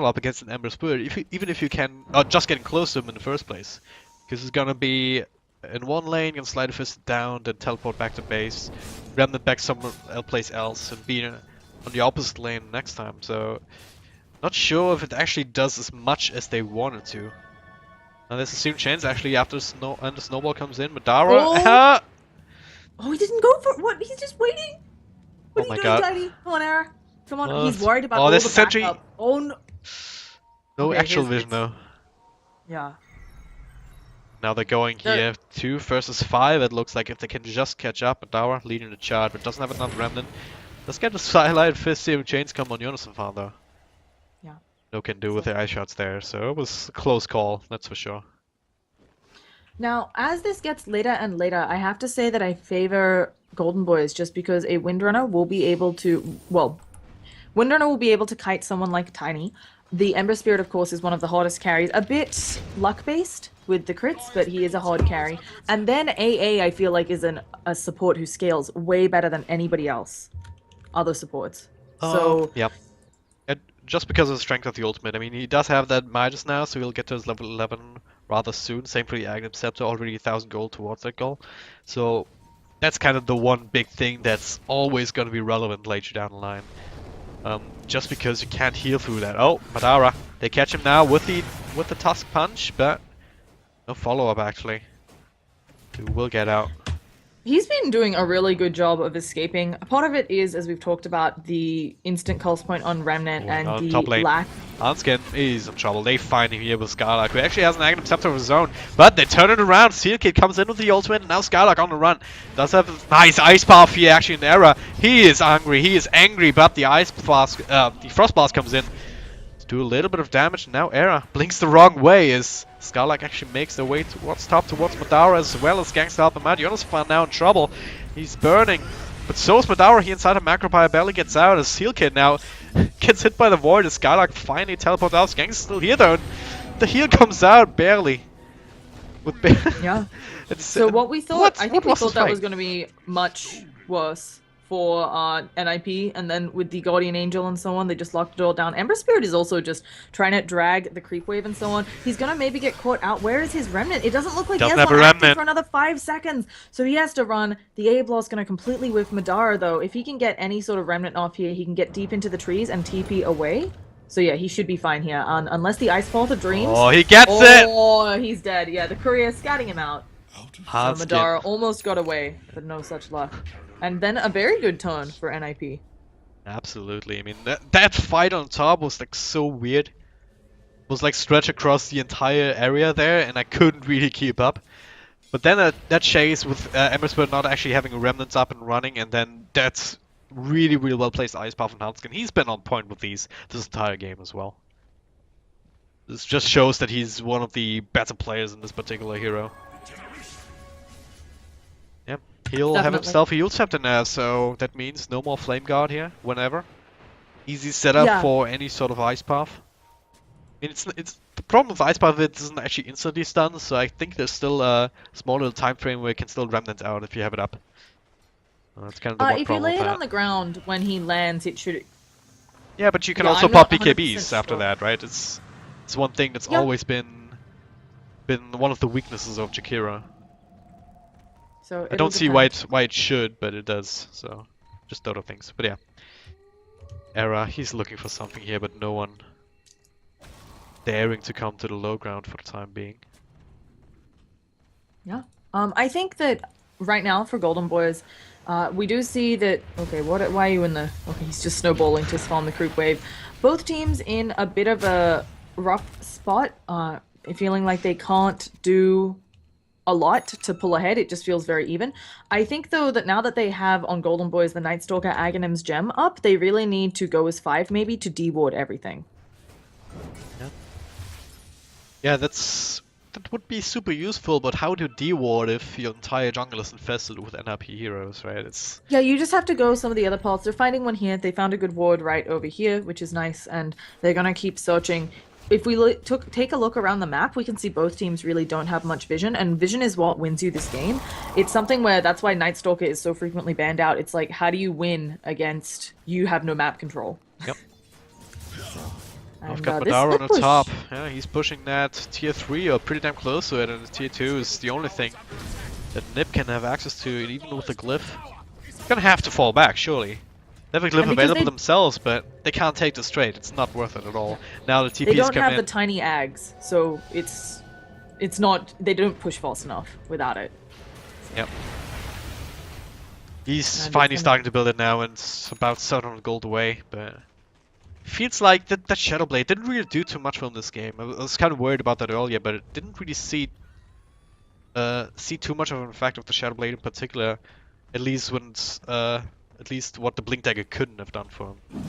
up against an Ember Spirit, even if you can, or just getting close to him in the first place, because it's gonna be in one lane, gonna slide a fist down, then teleport back to base, remnant back somewhere place else, and be on the opposite lane next time. So, not sure if it actually does as much as they wanted to. Now there's a soon chance actually after the snowball comes in, Madara. Oh! Oh, he didn't go for what? He's just waiting. What Oh are my you doing, god. Tiny? Come on, Era. Come on. He's worried about Oh, all there's the a sentry. backup. Oh no. No Okay, actual vision though. Yeah. Now they're going here 2 versus 5. It looks like if they can just catch up, Madara leading the charge, but doesn't have enough remnant. Let's get the Silent Fist here. Chains come on Jonathan Fan though. Yeah. No can do with the ice shots there, so it was a close call, that's for sure. Now, as this gets later and later, I have to say that I favor Golden Boys just because a Windrunner will be able to, well, Windrunner will be able to kite someone like Tiny. The Ember Spirit, of course, is one of the hottest carries. A bit luck-based with the crits, but he is a hard carry. And then AA, I feel like, is a support who scales way better than anybody else. Other supports. So, yeah. Just because of the strength of the ultimate. I mean, he does have that Midas now, so he'll get to his level 11 rather soon. Same for the Aghanim Scepter, already 1,000 gold towards that goal. So that's kind of the one big thing that's always going to be relevant later down the line. Just because you can't heal through that. Oh, Madara. They catch him now with the Tusk Punch, but no follow-up actually. He will get out. he's been doing a really good job of escaping. A part of it is, as we've talked about, the instant cost point on Remnant and on the top lane. lack. Anskin is in trouble. They find him here with Skylark, who actually has an Aghanim Scepter of his own. But they turn it around. Seal Kid comes in with the ultimate, and now Skylark on the run. Does have a nice Ice Path here actually in the era. He is hungry, he is angry, but the the Frost Blast comes in to do a little bit of damage. Now Era blinks the wrong way as Skylark actually makes their way towards top, towards Madara, as well as Gangsta help him out. Jonas found now in trouble. He's burning. But so is Madara. He inside a Macropire barely gets out as Seal Kid now gets hit by the void as Skylark finally teleports out. Gangsta's still here though. The heal comes out barely. With Yeah. It's, So what we thought, I think we was thought this that fight? was going to be much worse for NiP, and then with the Guardian Angel and so on, they just locked it all down. Ember Spirit is also just trying to drag the creep wave and so on. He's going to maybe get caught out. Where is his Remnant? It doesn't look like he Doesn't has have one a active Remnant. for another 5 seconds, so he has to run. The Ablo is going to completely whiff Madara, though. If he can get any sort of Remnant off here, he can get deep into the trees and TP away. So yeah, he should be fine here, unless the Ice Vault of Dreams. Oh, he gets it! Oh, he's dead. Yeah, the courier is scouting him out. So Hanskin. Madara almost got away, but no such luck. And then a very good turn for NiP. Absolutely. I mean, that fight on top was like so weird. It was like stretched across the entire area there, and I couldn't really keep up. But then that chase with Ember Spirit not actually having remnants up and running, and then that's really, really well placed Ice Path and Hanskin. He's been on point with this entire game as well. This just shows that he's one of the better players in this particular hero. Yep, he'll have Definitely. himself a Heal Scepter now, so that means no more Flame Guard here, whenever. Easy setup Yeah. for any sort of Ice Path. mean, it's the problem with Ice Path, it doesn't actually instantly stun, so I think there's still a small little time frame where you can still remnant out if you have it up. That's kind of the one If you problem lay with it that. on the ground when he lands, it should. Yeah, but you can Yeah, also I'm not pop 100% BKBs after sure. that, right? It's one thing that's Yeah. always been one of the weaknesses of Jakira. So I it'll don't see why depend. it should, but it does. So just Dota things. But yeah, Era, he's looking for something here, but no one daring to come to the low ground for the time being. Yeah. I think that right now for Golden Boys, we do see that. Okay, why are you in the? Okay, he's just snowballing to spawn the creep wave. Both teams in a bit of a rough spot. Feeling like they can't do a lot to pull ahead. It just feels very even. I think though that now that they have on Golden Boys the Night Stalker Aghanim's gem up, they really need to go as 5 maybe to deward everything. Yeah. Yeah, that would be super useful, but how to deward if your entire jungle is infested with NRP heroes, right? It's Yeah, you just have to go some of the other parts. They're finding one here. They found a good ward right over here, which is nice, and they're gonna keep searching. If we take a look around the map, we can see both teams really don't have much vision, and vision is what wins you this game. It's something where that's why Night Stalker is so frequently banned out. It's like, how do you win against you have no map control? Yep. I've And got this Madara on the push. top. Yeah, he's pushing that tier 3 or pretty damn close to it, and tier 2 is the only thing that NiP can have access to, even with the glyph. They're gonna have to fall back, surely. They have a glyph And because available themselves, but they can't take the straight. It's not worth it at all. Now the they TPs don't come have in. the tiny ags, so it's not, they don't push fast enough without it. Yep. He's And finally it's starting to build it now, and it's about 700 gold away, but feels like that Shadow Blade didn't really do too much for him this game. I was kind of worried about that earlier, but it didn't really see too much of an effect of the Shadow Blade in particular. At least at least what the Blink Dagger couldn't have done for him. Or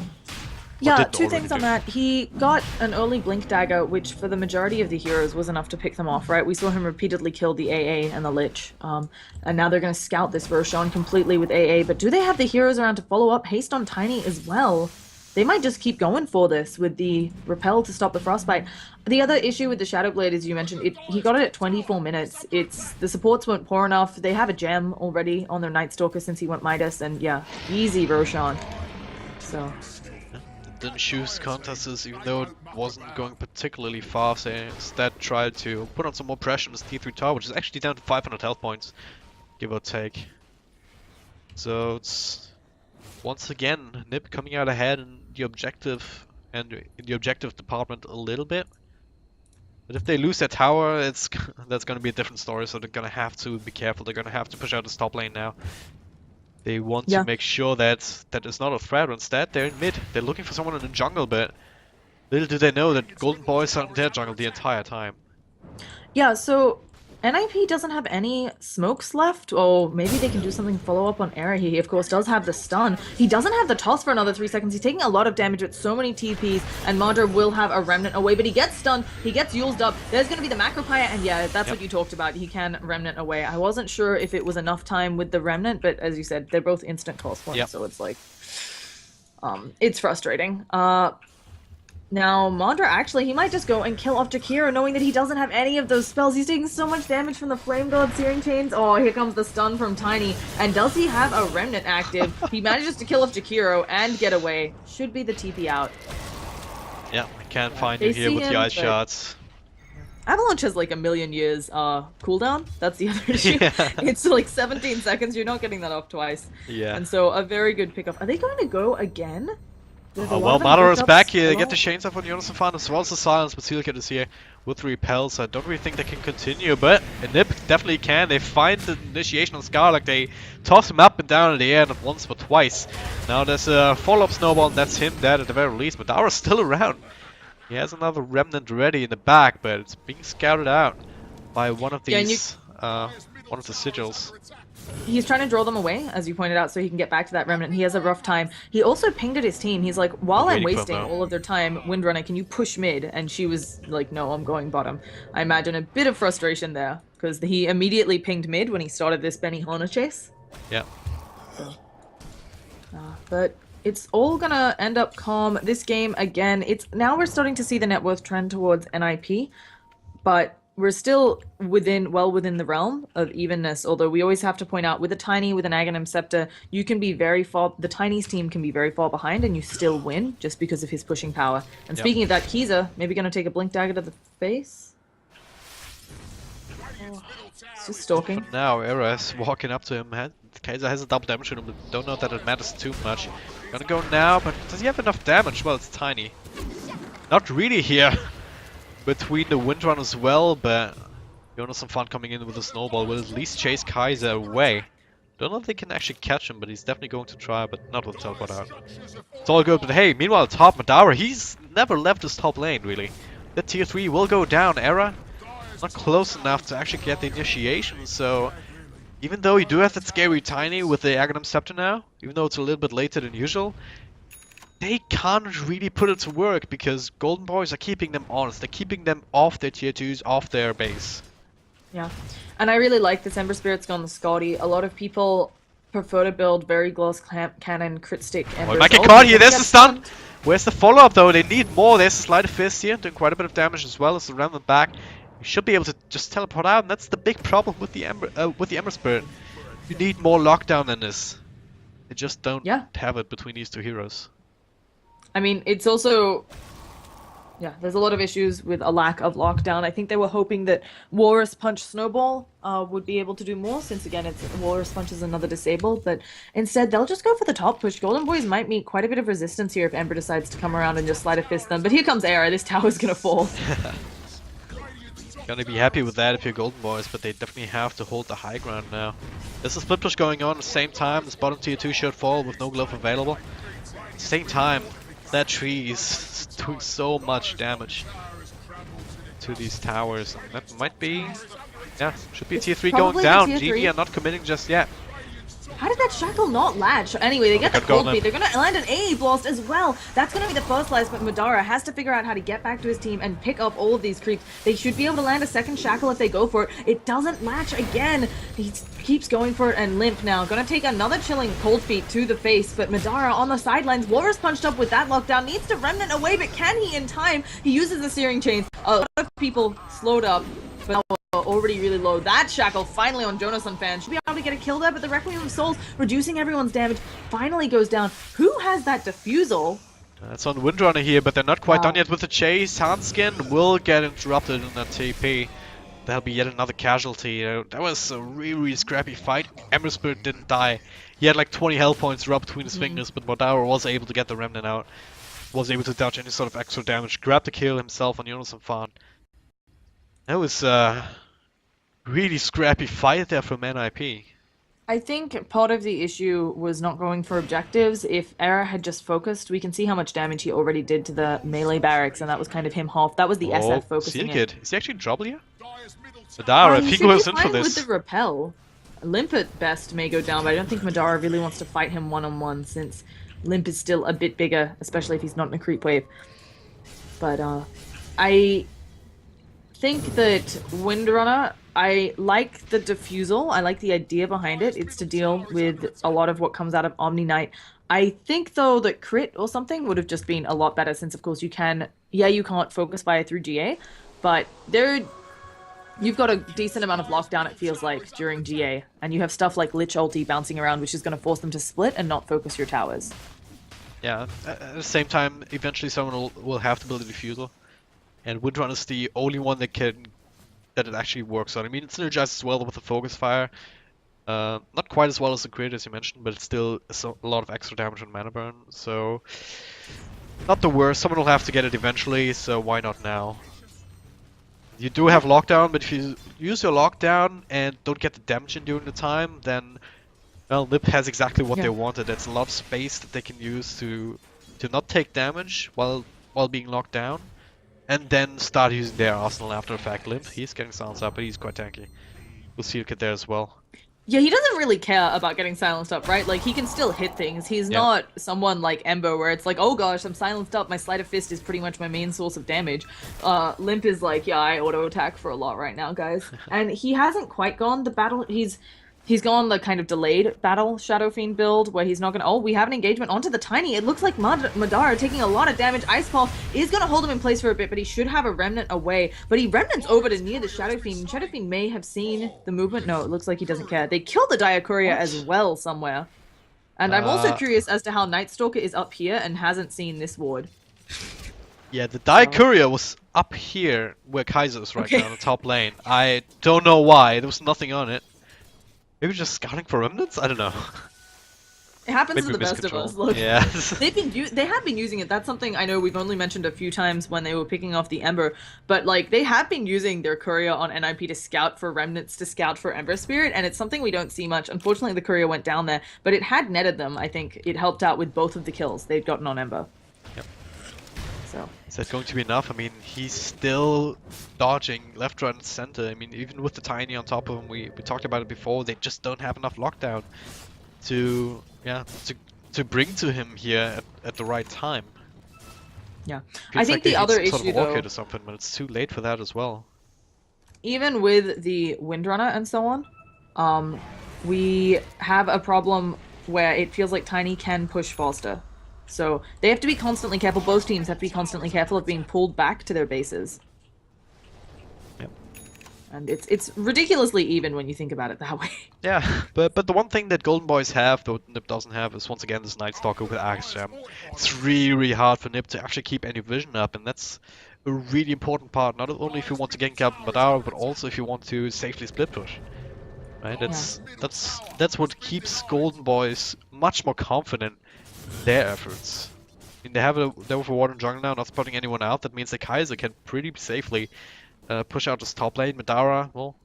Yeah, didn't two already things on do. that. He got an early Blink Dagger, which for the majority of the heroes was enough to pick them off, right? We saw him repeatedly kill the AA and the Lich. And now they're going to scout this Roshan completely with AA, but do they have the heroes around to follow up? Haste on Tiny as well. They might just keep going for this with the Repel to stop the Frostbite. The other issue with the Shadow Blade, as you mentioned, he got it at 24 minutes. The supports weren't poor enough. They have a gem already on their Night Stalker since he went Midas, and yeah, easy Roshan. So... Didn't choose contests even though it wasn't going particularly fast. They instead tried to put on some more pressure on his T3 tower, which is actually down to 500 health points, give or take. So it's once again NiP coming out ahead in the objective department a little bit. But if they lose that tower, that's gonna be a different story. So they're gonna have to be careful. They're gonna have to push out the top lane now. They want to make sure that that is not a threat. Instead, they're in mid. They're looking for someone in the jungle, but little do they know that Golden Boys are in their jungle the entire time. Yeah, so NiP doesn't have any smokes left. Oh, maybe they can do something follow up on Era. He, of course, does have the stun. He doesn't have the toss for another 3 seconds. He's taking a lot of damage with so many TPs, and Madra will have a Remnant away, but he gets stunned. He gets Yuled up. There's going to be the Macro Pyre, and yeah, that's what you talked about. He can Remnant away. I wasn't sure if it was enough time with the Remnant, but as you said, they're both instant cost points, so it's like... it's frustrating. Now, Mondra, actually, he might just go and kill off Jakiro, knowing that he doesn't have any of those spells. He's taking so much damage from the Flame God Searing Chains. Oh, here comes the stun from Tiny. And does he have a Remnant active? He manages to kill off Jakiro and get away. Should be the TP out. Yeah, I can't find you here with the ice shots. Avalanche has like a million years cooldown. That's the other issue. It's like 17 seconds. You're not getting that off twice. Yeah. And so a very good pickup. Are they going to go again? Well, Madara is back here. Get the chains up on Jonas and Fan as well as the silence, but Sealkit is here with the repels. I don't really think they can continue, but NiP definitely can. They find the initiation on Skarlock. They toss him up and down in the air, not once but twice. Now there's a follow-up snowball, and that's him dead at the very least. But Madara's still around. He has another remnant ready in the back, but it's being scouted out by one of these, one of the sigils. He's trying to draw them away, as you pointed out, so he can get back to that Remnant. He has a rough time. He also pinged at his team. He's like, while I'm wasting all of their time, Windrunner, can you push mid? And she was like, no, I'm going bottom. I imagine a bit of frustration there, because he immediately pinged mid when he started this Benihana chase. Yeah. So, but It's all gonna end up calm. This game, again, it's now we're starting to see the net worth trend towards NiP, but we're still well within the realm of evenness. Although we always have to point out, with a tiny, with an Aghanim Scepter, you can be very far. The Tiny's team can be very far behind, and you still win just because of his pushing power. And speaking of that, Kiza maybe gonna take a blink dagger to the face. Oh, it's just stalking. For now, Era is walking up to him. Kaiser has a double damage on him, but don't know that it matters too much. Gonna go now, but does he have enough damage? Well, it's tiny. Not really here. Between the Windrun as well, but Jonas some fun coming in with a snowball will at least chase Kaiser away. Don't know if they can actually catch him, but he's definitely going to try, but not with teleport out. It's all good, but hey, meanwhile top Madara, he's never left his top lane really. The tier 3 will go down. Era not close enough to actually get the initiation, so even though you do have that scary Tiny with the Aghanim Scepter now, even though it's a little bit later than usual, they can't really put it to work because Golden Boys are keeping them honest. They're keeping them off their tier 2s, off their base. Yeah, and I really like this Ember Spirit's gone the Scotty. A lot of people prefer to build very gloss cannon crit stick Ember. Oh, might get caught here. There's the stun. Where's the follow-up though? They need more. There's a Sleight of Fist here, doing quite a bit of damage as well as the them back. You should be able to just teleport out, and that's the big problem with the Ember Spirit. You need more lockdown than this. They just don't have it between these two heroes. I mean, it's also, there's a lot of issues with a lack of lockdown. I think they were hoping that Walrus Punch Snowball would be able to do more, since again, Walrus Punch is another disable, but instead they'll just go for the top push. Golden Boys might meet quite a bit of resistance here if Ember decides to come around and just Sleight of Fist them, but here comes Era. This tower's gonna fall. Gonna be happy with that if you're Golden Boys, but they definitely have to hold the high ground now. There's a split push going on at the same time. This bottom tier 2 should fall with no glove available. At the same time, that tree is doing so much damage to these towers. And that might be, should be tier 3 going down. GV are not committing just yet. How did that shackle not latch? Anyway, they get the cold feet. They're going to land an AE blast as well. That's going to be the first slice, but Madara has to figure out how to get back to his team and pick up all of these creeps. They should be able to land a second shackle if they go for it. It doesn't latch again. He keeps going for it, and Limp now going to take another chilling cold feet to the face, but Madara on the sidelines. Walrus punched up with that lockdown. Needs to Remnant away, but can he in time? He uses the Searing Chains. A lot of people slowed up, but already really low. That shackle finally on Jonas on Fan. Should be able to get a kill there, but the Requiem of Souls reducing everyone's damage finally goes down. Who has that defusal? That's on Windrunner here, but they're not quite done yet with the chase. Handskin will get interrupted in that TP. That'll be yet another casualty. That was a really scrappy fight. Ember Spirit didn't die. He had like 20 health points rubbed between his fingers, but Madara was able to get the Remnant out. Was able to dodge any sort of extra damage. Grabbed the kill himself on Jonas and Fan. That was really scrappy fight there from NiP. I think part of the issue was not going for objectives. If Era had just focused, we can see how much damage he already did to the melee barracks, and that was kind of him half. That was the SF focusing in. Is he actually in trouble here? Madara, if he goes in for this. With the repel. Limp at best may go down, but I don't think Madara really wants to fight him one-on-one, since Limp is still a bit bigger, especially if he's not in a creep wave. But I think that Windrunner, I like the defusal. I like the idea behind it. It's to deal with a lot of what comes out of Omni Knight. I think, though, that crit or something would have just been a lot better, since, of course, you can... Yeah, you can't focus fire through GA, but you've got a decent amount of lockdown, it feels like, during GA, and you have stuff like Lich ulti bouncing around, which is going to force them to split and not focus your towers. Yeah, at the same time, eventually someone will have to build a defusal, and Windrunner is the only one that it actually works on. I mean, it synergizes well with the focus fire. Not quite as well as the crit, as you mentioned, but it's still a lot of extra damage on mana burn, so not the worst. Someone will have to get it eventually, so why not now? You do have lockdown, but if you use your lockdown and don't get the damage in during the time, then well, NiP has exactly what they wanted. That's a lot of space that they can use to not take damage while being locked down, and then start using their arsenal after effect. Limp, he's getting silenced up, but he's quite tanky. We'll see a kid there as well. Yeah, he doesn't really care about getting silenced up, right? Like, he can still hit things. He's not someone like Ember where it's like, oh gosh, I'm silenced up, my Sleight of Fist is pretty much my main source of damage. Limp is like, yeah, I auto-attack for a lot right now, guys. And he hasn't quite gone the battle. He's gone the kind of delayed battle Shadow Fiend build where he's not gonna. Oh, we have an engagement onto the Tiny. It looks like Madara taking a lot of damage. Ice Paw is gonna hold him in place for a bit, but he should have a Remnant away. But he Remnants over to near the Shadow Fiend. Shadow Fiend may have seen the movement. No, it looks like he doesn't care. They killed the Dire Courier as well somewhere. And I'm also curious as to how Night Stalker is up here and hasn't seen this ward. Yeah, the Die Courier was up here where Kaiser is right now in the top lane. I don't know why. There was nothing on it. Maybe just scouting for remnants? I don't know. It happens to the best of us. Look, yeah. they have been using it. That's something I know we've only mentioned a few times when they were picking off the Ember, but like they have been using their courier on NiP to scout for remnants, to scout for Ember Spirit, and it's something we don't see much. Unfortunately, the courier went down there, but it had netted them. I think it helped out with both of the kills they'd gotten on Ember. Yep. So. Is that going to be enough? I mean, he's still dodging left, right, and center. I mean, even with the Tiny on top of him, we talked about it before, they just don't have enough lockdown to bring to him here at the right time. Yeah, Feels I think like the other sort issue of though, or something, but it's too late for that as well. Even with the Windrunner and so on, we have a problem where it feels like Tiny can push faster. So they have to be constantly careful. Both teams have to be constantly careful of being pulled back to their bases. Yep. And it's ridiculously even when you think about it that way. Yeah, but the one thing that Golden Boys have, though NiP doesn't have, is once again this Night Stalker with Axe Jam. It's really hard for NiP to actually keep any vision up, and that's a really important part. Not only if you want to gank out Madara, but also if you want to safely split push. Right? That's what keeps Golden Boys much more confident in their efforts. I mean, they have a Warden jungle now, not spotting anyone out. That means the Kaiser can pretty safely push out his top lane. Madara, well,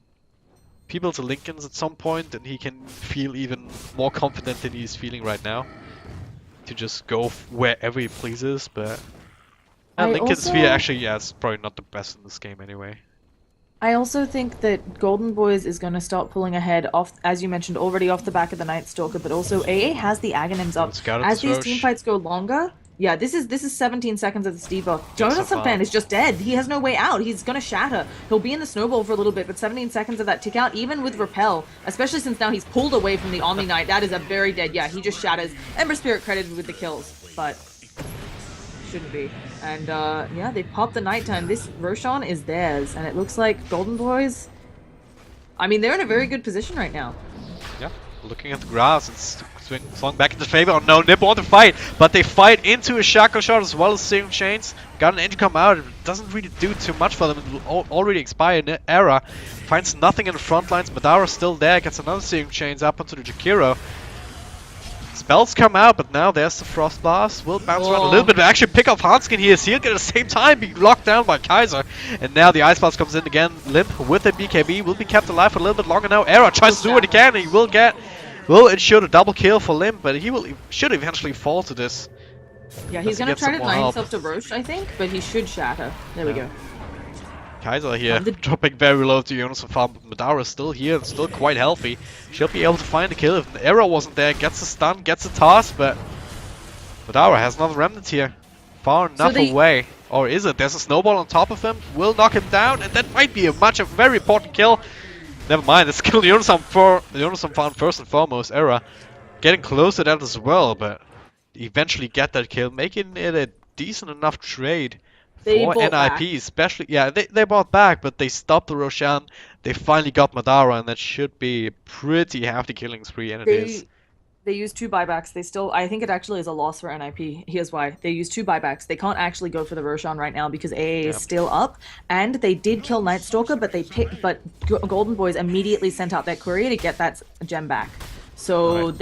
people to Linken's at some point, and he can feel even more confident than he's feeling right now. To just go wherever he pleases, but Linken's Sphere actually, yeah, is probably not the best in this game anyway. I also think that Golden Boys is going to start pulling ahead off, as you mentioned, already off the back of the Night Stalker, but also AA has the Aghanims up. As these team fights go longer, yeah, this is 17 seconds of the Steve buff. Jonathan Fan is just dead. He has no way out. He's going to shatter. He'll be in the snowball for a little bit, but 17 seconds of that tick out, even with Repel, especially since now he's pulled away from the Omni Knight, that is a very dead, yeah, he just shatters. Ember Spirit credited with the kills, but shouldn't be. And yeah, they popped the Nighttime. This Roshan is theirs, and it looks like Golden Boys, I mean, they're in a very good position right now. Yeah, looking at the grass, it's swung back into favor. Oh no, NiP want to fight, but they fight into a Shackle Shot as well as Searing Chains. Got an engine come out, it doesn't really do too much for them. It already expired. Era finds nothing in the front lines. Madara's still there, gets another Searing Chains up onto the Jakiro. Spells come out, but now there's the Frost Blast. Will bounce around a little bit, but actually pick off Hanskin here. Seal at the same time be locked down by Kaiser. And now the Ice Blast comes in again. Limp with the BKB will be kept alive for a little bit longer now. Era tries to do what he can. He will ensure a double kill for Limp, but he should eventually fall to this. Yeah, he's gonna try to deny himself to Roche, I think, but he should shatter. There we go. Kaiser here, dropping very low to Jonas and Farm, but Madara is still here and still quite healthy. She'll be able to find the kill if the arrow wasn't there. Gets a stun, gets a toss, but Madara has another remnant here. Far enough away. Or is it? There's a snowball on top of him. Will knock him down, and that might be a very important kill. Never mind, let's kill Jonas Farm first and foremost. Era getting close to that as well, but eventually get that kill, making it a decent enough trade. For NiP, especially, yeah, they bought back, but they stopped the Roshan. They finally got Madara, and that should be a pretty hefty killing spree, and it is. They used 2 buybacks. They still, I think it actually is a loss for NiP. Here's why. They used 2 buybacks. They can't actually go for the Roshan right now because AA is still up, and they did kill Night Stalker, but Golden Boys immediately sent out that courier to get that gem back. So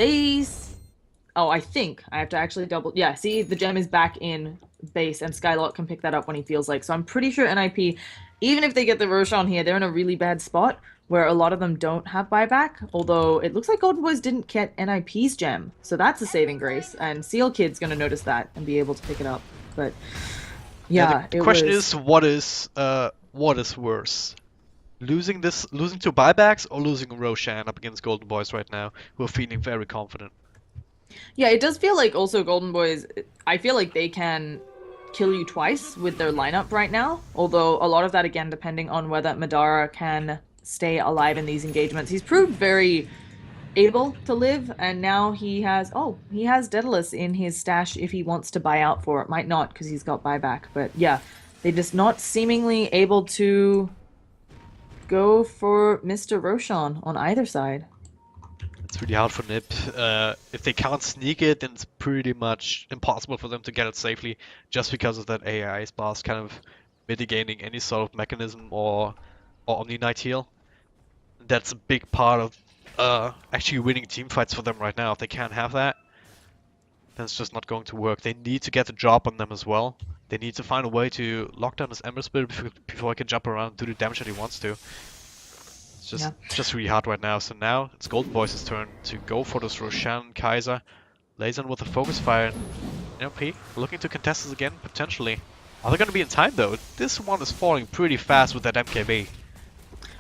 oh, I think I have to actually double. Yeah, see, the gem is back in base, and Skylark can pick that up when he feels like. So I'm pretty sure NiP, even if they get the Roshan here, they're in a really bad spot where a lot of them don't have buyback. Although it looks like Golden Boys didn't get NiP's gem, so that's a saving grace. And Seal Kid's gonna notice that and be able to pick it up. But yeah, the question is, what is worse? Losing to buybacks or losing Roshan up against Golden Boys right now, who are feeling very confident. Yeah, it does feel like also Golden Boys, I feel like they can kill you twice with their lineup right now. Although a lot of that, again, depending on whether Madara can stay alive in these engagements. He's proved very able to live, and now he has Daedalus in his stash if he wants to buy out for it. Might not because he's got buyback, but yeah, they're just not seemingly able to go for Mr. Roshan on either side. It's really hard for NiP. If they can't sneak it, then it's pretty much impossible for them to get it safely, just because of that AI blast kind of mitigating any sort of mechanism or Omni Knight heal. That's a big part of actually winning team fights for them right now. If they can't have that, then it's just not going to work. They need to get the drop on them as well. They need to find a way to lock down this Ember Spirit before he can jump around and do the damage that he wants to. It's just really hard right now. So now it's Golden Boys' turn to go for this Roshan Kaiser. Lays in with a focus fire. NiP looking to contest this again, potentially. Are they going to be in time though? This one is falling pretty fast with that MKB.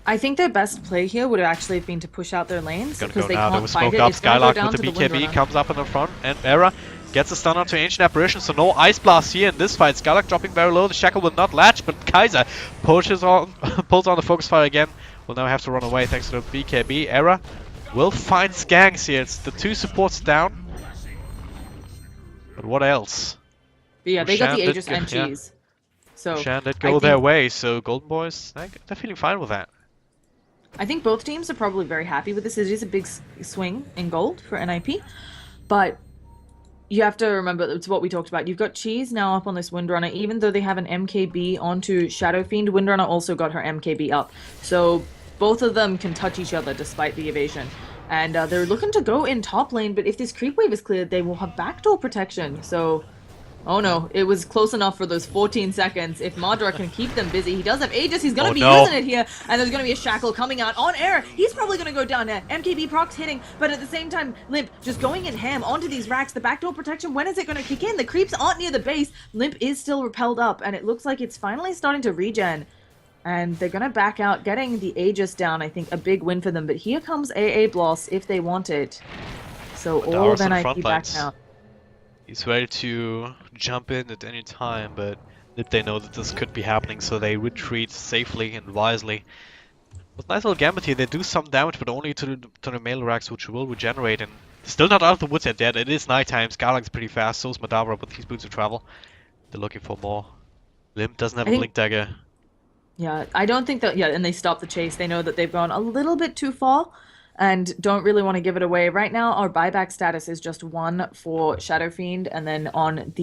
I think their best play here would have actually been to push out their lanes because they now. can't fight it. Up. It's gonna go Skylark down with to the BKB Windrunner. comes up in the front, and Era gets a stun onto Ancient Apparition, so no Ice Blast here in this fight. Skylark dropping very low, the Shackle will not latch, but Kaiser pulls on the focus fire again. Will now have to run away thanks to the BKB. Era will find Skanks here. It's the two supports down. But what else? But yeah, they got the Roshan Aegis and yeah. Cheese. So Roshan did go their way, so Golden Boys, they're feeling fine with that. I think both teams are probably very happy with this. It is a big swing in gold for NiP, but you have to remember it's what we talked about. You've got Cheese now up on this Windrunner, even though they have an MKB onto Shadow Fiend. Windrunner also got her MKB up, so both of them can touch each other despite the evasion. And they're looking to go in top lane, but if this creep wave is cleared, they will have backdoor protection. So, oh no, it was close enough for those 14 seconds. If Madra can keep them busy, he does have Aegis, he's going to be using it here, and there's going to be a Shackle coming out on air. He's probably going to go down there. MKB procs hitting, but at the same time, Limp just going in ham onto these racks. The backdoor protection, when is it going to kick in? The creeps aren't near the base. Limp is still repelled up, and it looks like it's finally starting to regen. And they're going to back out, getting the Aegis down, I think, a big win for them. But here comes AA Bloss if they want it. So all of NiP back out. He's ready to jump in at any time, but if they know that this could be happening, so they retreat safely and wisely. With nice little gambit here, they do some damage, but only to the melee racks, which will regenerate. And still not out of the woods yet. It is nighttime. Skylark's pretty fast, so is Madara, but these boots of travel. They're looking for more. Limp doesn't have a blink dagger. Yeah, I don't think that. Yeah, and they stop the chase. They know that they've gone a little bit too far, and don't really want to give it away. Right now, our buyback status is just 1 for Shadow Fiend, and then on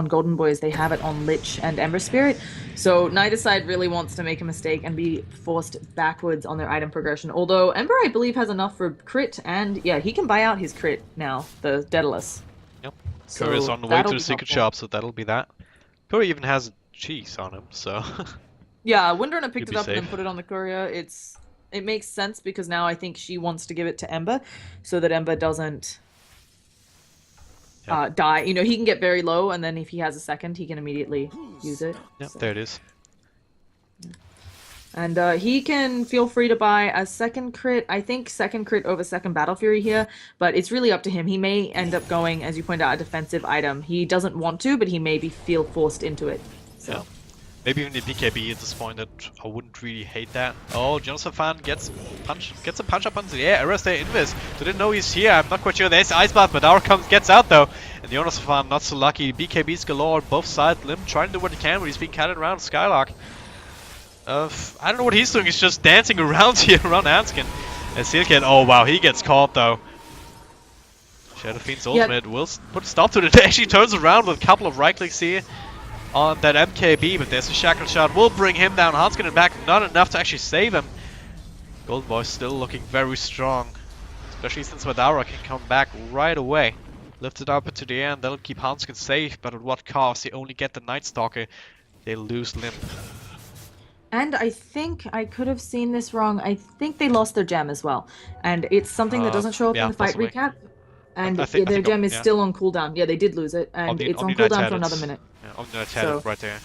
Golden Boys they have it on Lich and Ember Spirit. So neither side really wants to make a mistake and be forced backwards on their item progression. Although Ember, I believe, has enough for crit, and yeah, he can buy out his crit now, the Daedalus. Yep. So Curry's on the way to the secret shop, so that'll be that. Curry even has cheese on him, so. Yeah, Windrunner picked it up safe. and then put it on the courier. It makes sense because now I think she wants to give it to Ember so that Ember doesn't die. You know, he can get very low, and then if he has a second, he can immediately use it. Yep, so. There it is. And he can feel free to buy a second crit. I think second crit over second Battle Fury here, but it's really up to him. He may end up going, as you pointed out, a defensive item. He doesn't want to, but he may feel forced into it. So. Yeah. Maybe even the BKB at this point, that I wouldn't really hate that. Oh, Jonathan gets a punch up onto the air. Era's there invis. Didn't know he's here. I'm not quite sure. There's Ice Blast, but Madara gets out though. And Jonathan not so lucky. BKB's galore on both sides. Lim trying to do what he can, but he's being carried around Skylark. I don't know what he's doing. He's just dancing around here around Anskin. And Sealcat, oh wow, he gets caught though. Shadow Fiend's ultimate will put a stop to it. It actually turns around with a couple of right clicks here on that MKB, but there's a Shackle shot. Will bring him down. Hanskin back, not enough to actually save him. Golden Boy still looking very strong, especially since Madara can come back right away. Lift it up into the air and that'll keep Hanskin safe, but at what cost? They only get the Night Stalker. They lose Limp. And I think I could have seen this wrong. I think they lost their gem as well. And it's something that doesn't show up in the fight possibly. recap. And their gem is still on cooldown. Yeah, they did lose it. And it's on cooldown for another minute. Yeah, so, right there.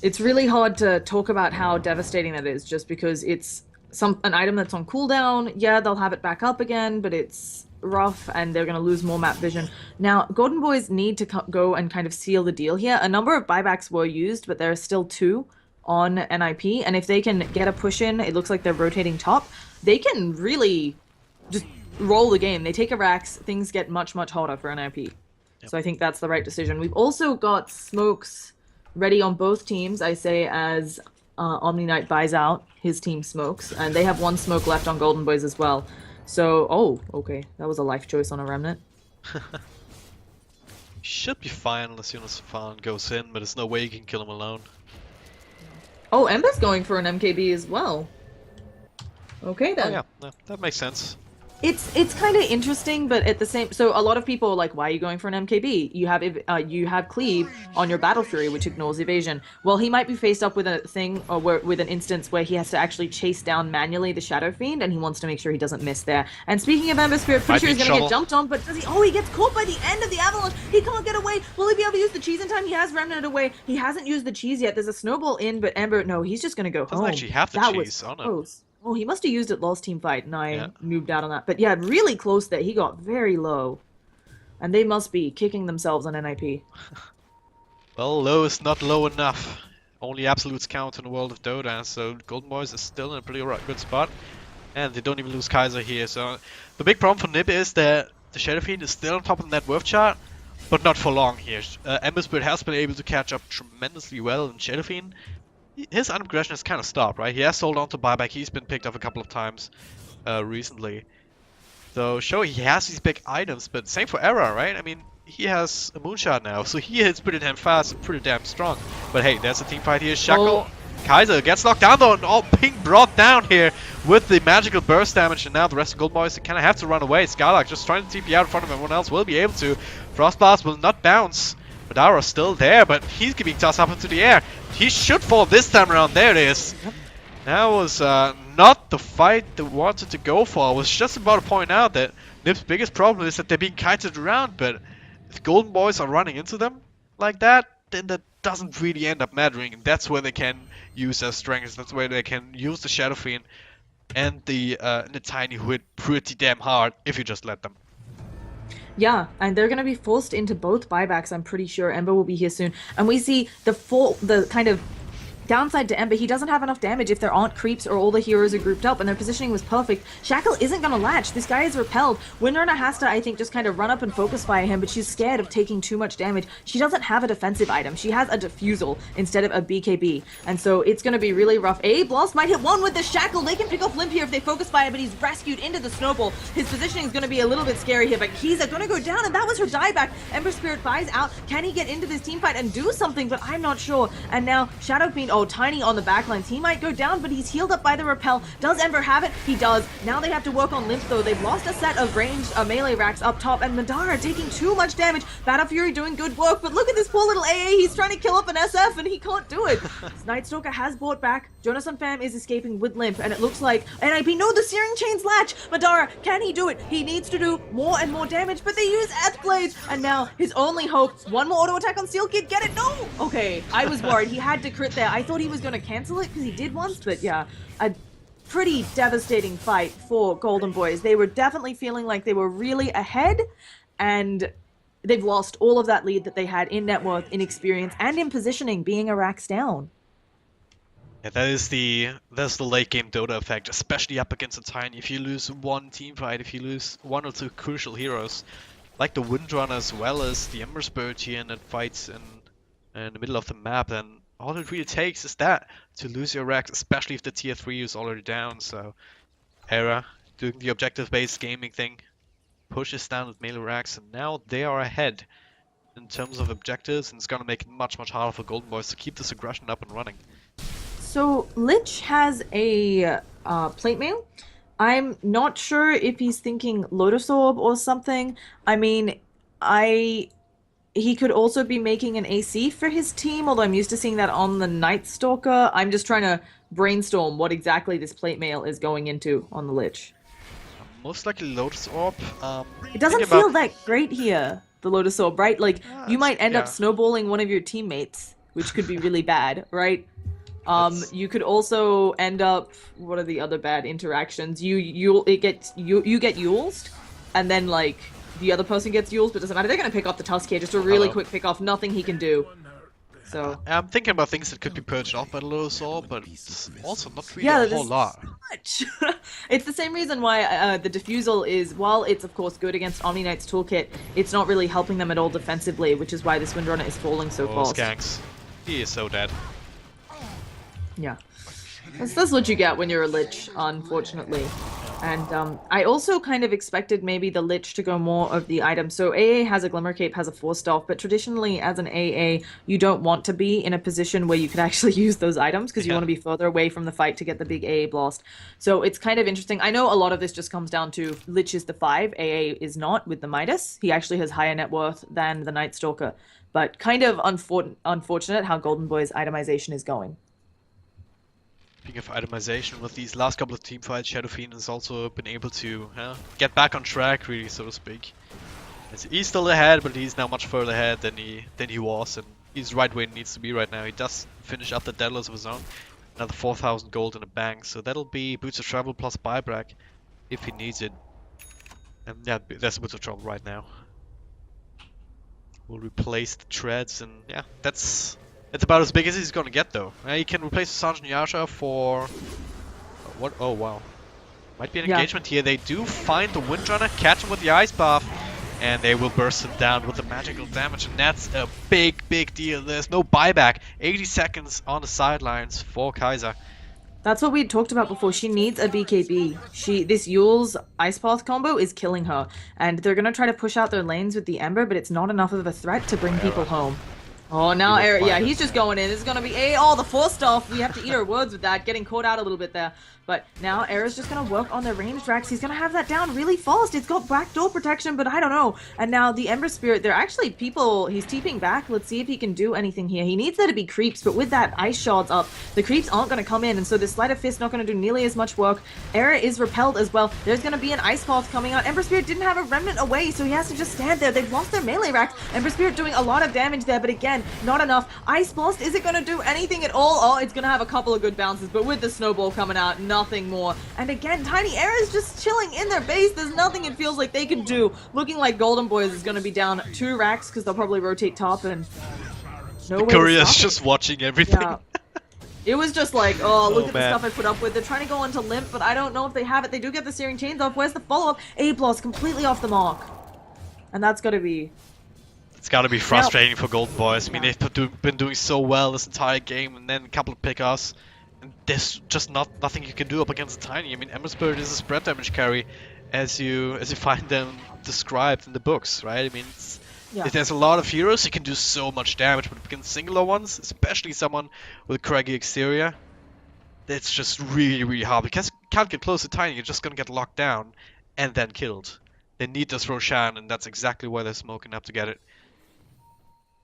It's really hard to talk about how devastating that is just because it's an item that's on cooldown. Yeah, they'll have it back up again, but it's rough and they're going to lose more map vision. Now, Golden Boys need to go and kind of seal the deal here. A number of buybacks were used, but there are still 2 on NiP, and if they can get a push in, it looks like they're rotating top. They can really just roll the game. They take a Rax, things get much, much hotter for NiP. Yep. So I think that's the right decision. We've also got smokes ready on both teams, I say, as Omni Knight buys out his team smokes. And they have one smoke left on Golden Boys as well. So, oh, okay. That was a life choice on a Remnant. Should be fine as soon as Fan goes in, but there's no way you can kill him alone. Oh, Ember's going for an MKB as well. Okay then. Oh yeah, no, that makes sense. It's kind of interesting, but at the same, so a lot of people are like, why are you going for an MKB? You have cleave on your Battle Fury, which ignores evasion. Well, he might be faced up with a thing or with an instance where he has to actually chase down manually the Shadow Fiend, and he wants to make sure he doesn't miss there. And speaking of Ember Spirit, pretty sure he's gonna get jumped on, but does he? Oh, he gets caught by the end of the avalanche. He can't get away. Will he be able to use the cheese in time? He has Remnant away. He hasn't used the cheese yet. There's a snowball in, but Ember, no, he's just gonna go home. Doesn't actually have the That cheese was on him. close. Oh, he must have used it last team fight, and I moved out on that. But yeah, really close there. He got very low. And they must be kicking themselves on NiP. Well, low is not low enough. Only absolutes count in the world of Dota, so Golden Boys is still in a pretty good spot. And they don't even lose Kaiser here, so... The big problem for NiP is that the Shadow Fiend is still on top of the net worth chart, but not for long here. Ember Spirit has been able to catch up tremendously well in Shadow Fiend. His item progression has kind of stopped, right? He has sold on to buyback, he's been picked up a couple of times recently. So sure, he has these big items, but same for Era, right? I mean, he has a moonshot now, so he hits pretty damn fast and pretty damn strong. But hey, there's a team fight here. Shackle, Oh. Kaiser gets knocked down though, and all being brought down here with the magical burst damage, and now the rest of Golden Boys kind of have to run away. Skylark just trying to TP out in front of everyone else, will be able to. Frostblast will not bounce. Madara's still there, but he's getting tossed up into the air. He should fall this time around. There it is. That was not the fight they wanted to go for. I was just about to point out that NiP's biggest problem is that they're being kited around, but if Golden Boys are running into them like that, then that doesn't really end up mattering, and that's where they can use their strengths. That's where they can use the Shadow Fiend and the Tiny Hood pretty damn hard if you just let them. Yeah, and they're going to be forced into both buybacks, I'm pretty sure. Ember will be here soon. And we see the kind of downside to Ember. He doesn't have enough damage if there aren't creeps or all the heroes are grouped up, and their positioning was perfect. Shackle isn't going to latch. This guy is repelled. Winrunner has to, I think, just kind of run up and focus fire him, but she's scared of taking too much damage. She doesn't have a defensive item. She has a defusal instead of a BKB, and so it's going to be really rough. Blast might hit one with the Shackle. They can pick off Limp here if they focus fire, but he's rescued into the snowball. His positioning is going to be a little bit scary here, but he's going to go down, and that was her dieback. Ember Spirit buys out. Can he get into this team fight and do something? But I'm not sure. And now Shadow Fiend, Tiny on the backlines. He might go down, but he's healed up by the repel. Does Ember have it? He does. Now they have to work on Limp, though. They've lost a set of ranged melee racks up top, and Madara taking too much damage. Battle Fury doing good work, but look at this poor little AA. He's trying to kill up an SF, and he can't do it. Night Stalker has brought back. Jonas on Fam is escaping with Limp, and it looks like NiP. No, the Searing Chains latch. Madara, can he do it? He needs to do more and more damage, but they use Earth Blades, and now his only hope. One more auto attack on Steel Kid. Get it? No. Okay, I was worried. He had to crit there. I thought he was going to cancel it because he did once, but yeah, a pretty devastating fight for Golden Boys. They were definitely feeling like they were really ahead, and they've lost all of that lead that they had in net worth, in experience, and in positioning, being a racks down. Yeah, that's the late game Dota effect, especially up against a Tiny. If you lose one team fight, if you lose one or two crucial heroes, like the Windrunner as well as the Ember Spirit here in that fights in the middle of the map, then all it really takes is that to lose your racks, especially if the tier 3 is already down. So Era doing the objective-based gaming thing, pushes down with melee racks, and now they are ahead in terms of objectives, and it's gonna make it much harder for Golden Boys to keep this aggression up and running. So Lich has a plate mail. I'm not sure if he's thinking Lotus Orb or something. I mean, he could also be making an AC for his team, although I'm used to seeing that on the Night Stalker. I'm just trying to brainstorm what exactly this plate mail is going into on the Lich. Most likely Lotus Orb. It doesn't feel that great here, the Lotus Orb, right? Like, you might end up snowballing one of your teammates, which could be really bad, right? You could also end up, what are the other bad interactions? You get Yuled, and then like the other person gets Yuled, but it doesn't matter. They're gonna pick off the Tusk here, just a really quick pick off, nothing he can do. So I'm thinking about things that could be purged off by the Losaur, but it's also not really yeah, a there's whole lot. much. It's the same reason why the Diffusal is, while it's of course good against Omni Knight's toolkit, it's not really helping them at all defensively, which is why this Windrunner is falling so Oh, fast. Skanks. He is so dead. Yeah. That's what you get when you're a Lich, unfortunately. And I also kind of expected maybe the Lich to go more of the items. So AA has a Glimmer Cape, has a Force Staff, but traditionally as an AA, you don't want to be in a position where you could actually use those items because you want to be further away from the fight to get the big AA blast. So it's kind of interesting. I know a lot of this just comes down to Lich is the 5, AA is not with the Midas. He actually has higher net worth than the Night Stalker. But kind of unfortunate how Golden Boy's itemization is going. Speaking of itemization, with these last couple of team fights, Shadow Fiend has also been able to get back on track, really, so to speak. He's still ahead, but he's now much further ahead than he was, and he's right where he needs to be right now. He does finish up the Daedalus of his own, another 4,000 gold in the bank, so that'll be Boots of Travel plus buyback if he needs it. And yeah, there's Boots of Travel right now. We'll replace the treads, and yeah, that's about as big as he's gonna get, though. He can replace Sergeant Yasha for what? Oh wow, might be an engagement here. They do find the Windrunner, catch him with the Ice Path, and they will burst him down with the magical damage, and that's a big deal. There's no buyback. 80 seconds on the sidelines for Kaiser. That's what we had talked about before. She needs a BKB. This Yule's Ice Path combo is killing her, and they're gonna try to push out their lanes with the Ember, but it's not enough of a threat to bring people home. Oh, now Eric, yeah, he's just going in. This is gonna be the Force Staff. We have to eat our words with that, getting caught out a little bit there. But now Era's just gonna work on the ranged racks. He's gonna have that down really fast. It's got backdoor protection, but I don't know. And now the Ember Spirit, they're actually people, he's TPing back. Let's see if he can do anything here. He needs there to be creeps, but with that ice shards up, the creeps aren't gonna come in, and so this Sleight of Fist not gonna do nearly as much work. Era is repelled as well. There's gonna be an Ice Path coming out. Ember Spirit didn't have a remnant away, so he has to just stand there. They've lost their melee racks. Ember Spirit doing a lot of damage there, but again, not enough. Ice Blast, is it gonna do anything at all? Oh, it's gonna have a couple of good bounces, but with the snowball coming out, nothing more. And again, Tiny Era is just chilling in their base. There's nothing it feels like they can do. Looking like Golden Boys is going to be down 2 racks because they'll probably rotate top, and no way to Courier's stop just watching everything. Yeah. It was just like, oh, look at the stuff I put up with. They're trying to go into Limp, but I don't know if they have it. They do get the Searing Chains off. Where's the follow-up? A-Plus completely off the mark. And that's got to be... It's gotta be frustrating for Golden Boys. I mean, they've been doing so well this entire game, and then a couple of pickoffs. And there's just nothing you can do up against Tiny. I mean, Ember Spirit is a spread damage carry, as you find them described in the books, right? I mean, there's a lot of heroes who can do so much damage, but against singular ones, especially someone with a craggy exterior, it's just really hard. Because you can't get close to Tiny, you're just gonna get locked down and then killed. They need this Roshan, and that's exactly why they're smoking up to get it.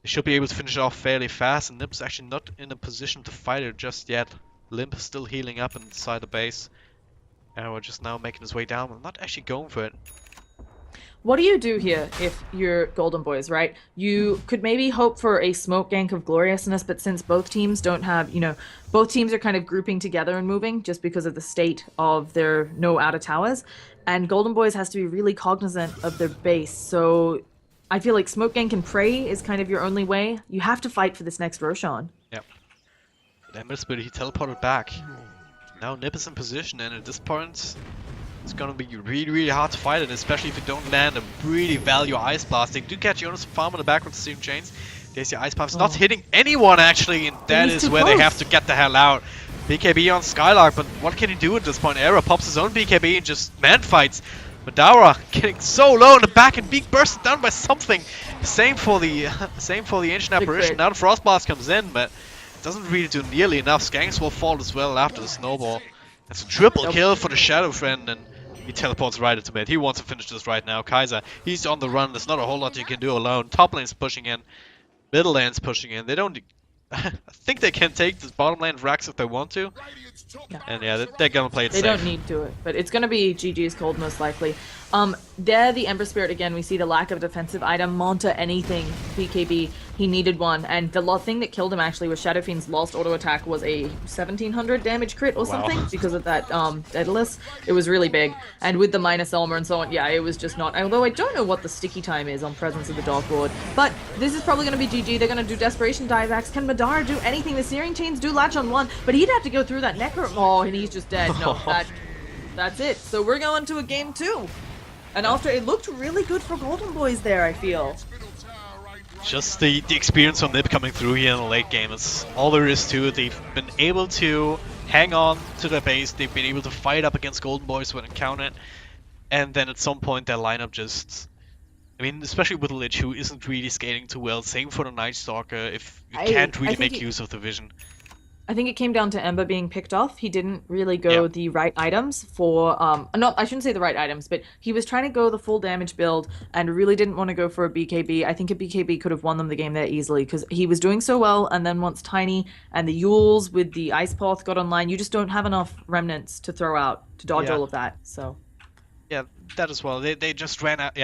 They should be able to finish it off fairly fast, and NiP's actually not in a position to fight it just yet. Limp is still healing up inside the base. Arrow just now making his way down. I'm not actually going for it. What do you do here if you're Golden Boys, right? You could maybe hope for a smoke gank of Gloriousness, but since both teams don't have, both teams are kind of grouping together and moving just because of the state of their no outer towers, and Golden Boys has to be really cognizant of their base, so I feel like smoke gank and pray is kind of your only way. You have to fight for this next Roshan. Yep. Ember Spirit, he teleported back. Now NiP is in position, and at this point, it's gonna be really hard to fight it, especially if you don't land a really value Ice Blast. They do catch Jonas farm in the back with the Searing Chains. There's the Ice Path's not hitting anyone, actually, and that is where they have to get the hell out. BKB on Skylark, but what can he do at this point? Era pops his own BKB and just man fights. Madara getting so low in the back and being bursted down by something. Same for the Ancient Apparition. Now the Frost Blast comes in, but doesn't really do nearly enough. Skanks will fall as well after the snowball. That's a triple kill for the Shadow Friend, and he teleports right into mid. He wants to finish this right now. Kaiser, he's on the run. There's not a whole lot you can do alone. Top lane's pushing in. Middle lane's pushing in. They don't... I think they can take this bottom lane racks if they want to. And yeah, they're gonna play it safe. They don't need to it, but it's gonna be GG's cold most likely. there, the Ember Spirit again, we see the lack of defensive item. Monta, anything, BKB, he needed one. And the thing that killed him actually was Shadow Fiend's last auto attack was a 1700 damage crit or something because of that Daedalus. It was really big. And with the minus Elmer and so on, yeah, it was just not. Although I don't know what the sticky time is on Presence of the Dark Lord. But this is probably going to be GG. They're going to do Desperation Divacs. Can Madara do anything? The Searing Chains do latch on one, but he'd have to go through that Necro. Oh, and he's just dead. No, that's it. So we're going to a game 2. And after it looked really good for Golden Boys there, I feel. Just the experience of NiP coming through here in the late game is all there is to it. They've been able to hang on to their base, they've been able to fight up against Golden Boys when encountered, and then at some point their lineup just... I mean, especially with Lich, who isn't really scaling too well, same for the Night Stalker, if you can't really make use of the vision. I think it came down to Ember being picked off. He didn't really go the right items for, not, I shouldn't say the right items, but he was trying to go the full damage build and really didn't want to go for a BKB. I think a BKB could have won them the game there easily because he was doing so well, and then once Tiny and the Yules with the Ice Path got online, you just don't have enough remnants to throw out to dodge all of that, so. Yeah, that as well. They just ran out,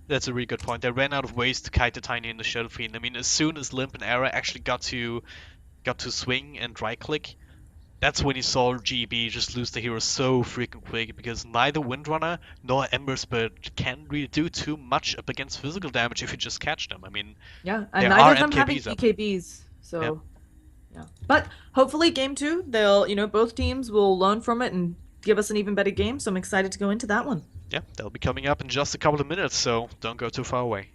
that's a really good point. They ran out of ways to kite the Tiny and the Shadow Fiend. I mean, as soon as Limp and Era actually got to swing and right click, that's when you saw GB just lose the hero so freaking quick, because neither Windrunner nor Ember Spirit can really do too much up against physical damage if you just catch them. I mean, yeah, and neither of them having BKBs, so yeah. But hopefully game 2, they'll, both teams will learn from it and give us an even better game, so I'm excited to go into that one. Yeah, they'll be coming up in just a couple of minutes, so don't go too far away.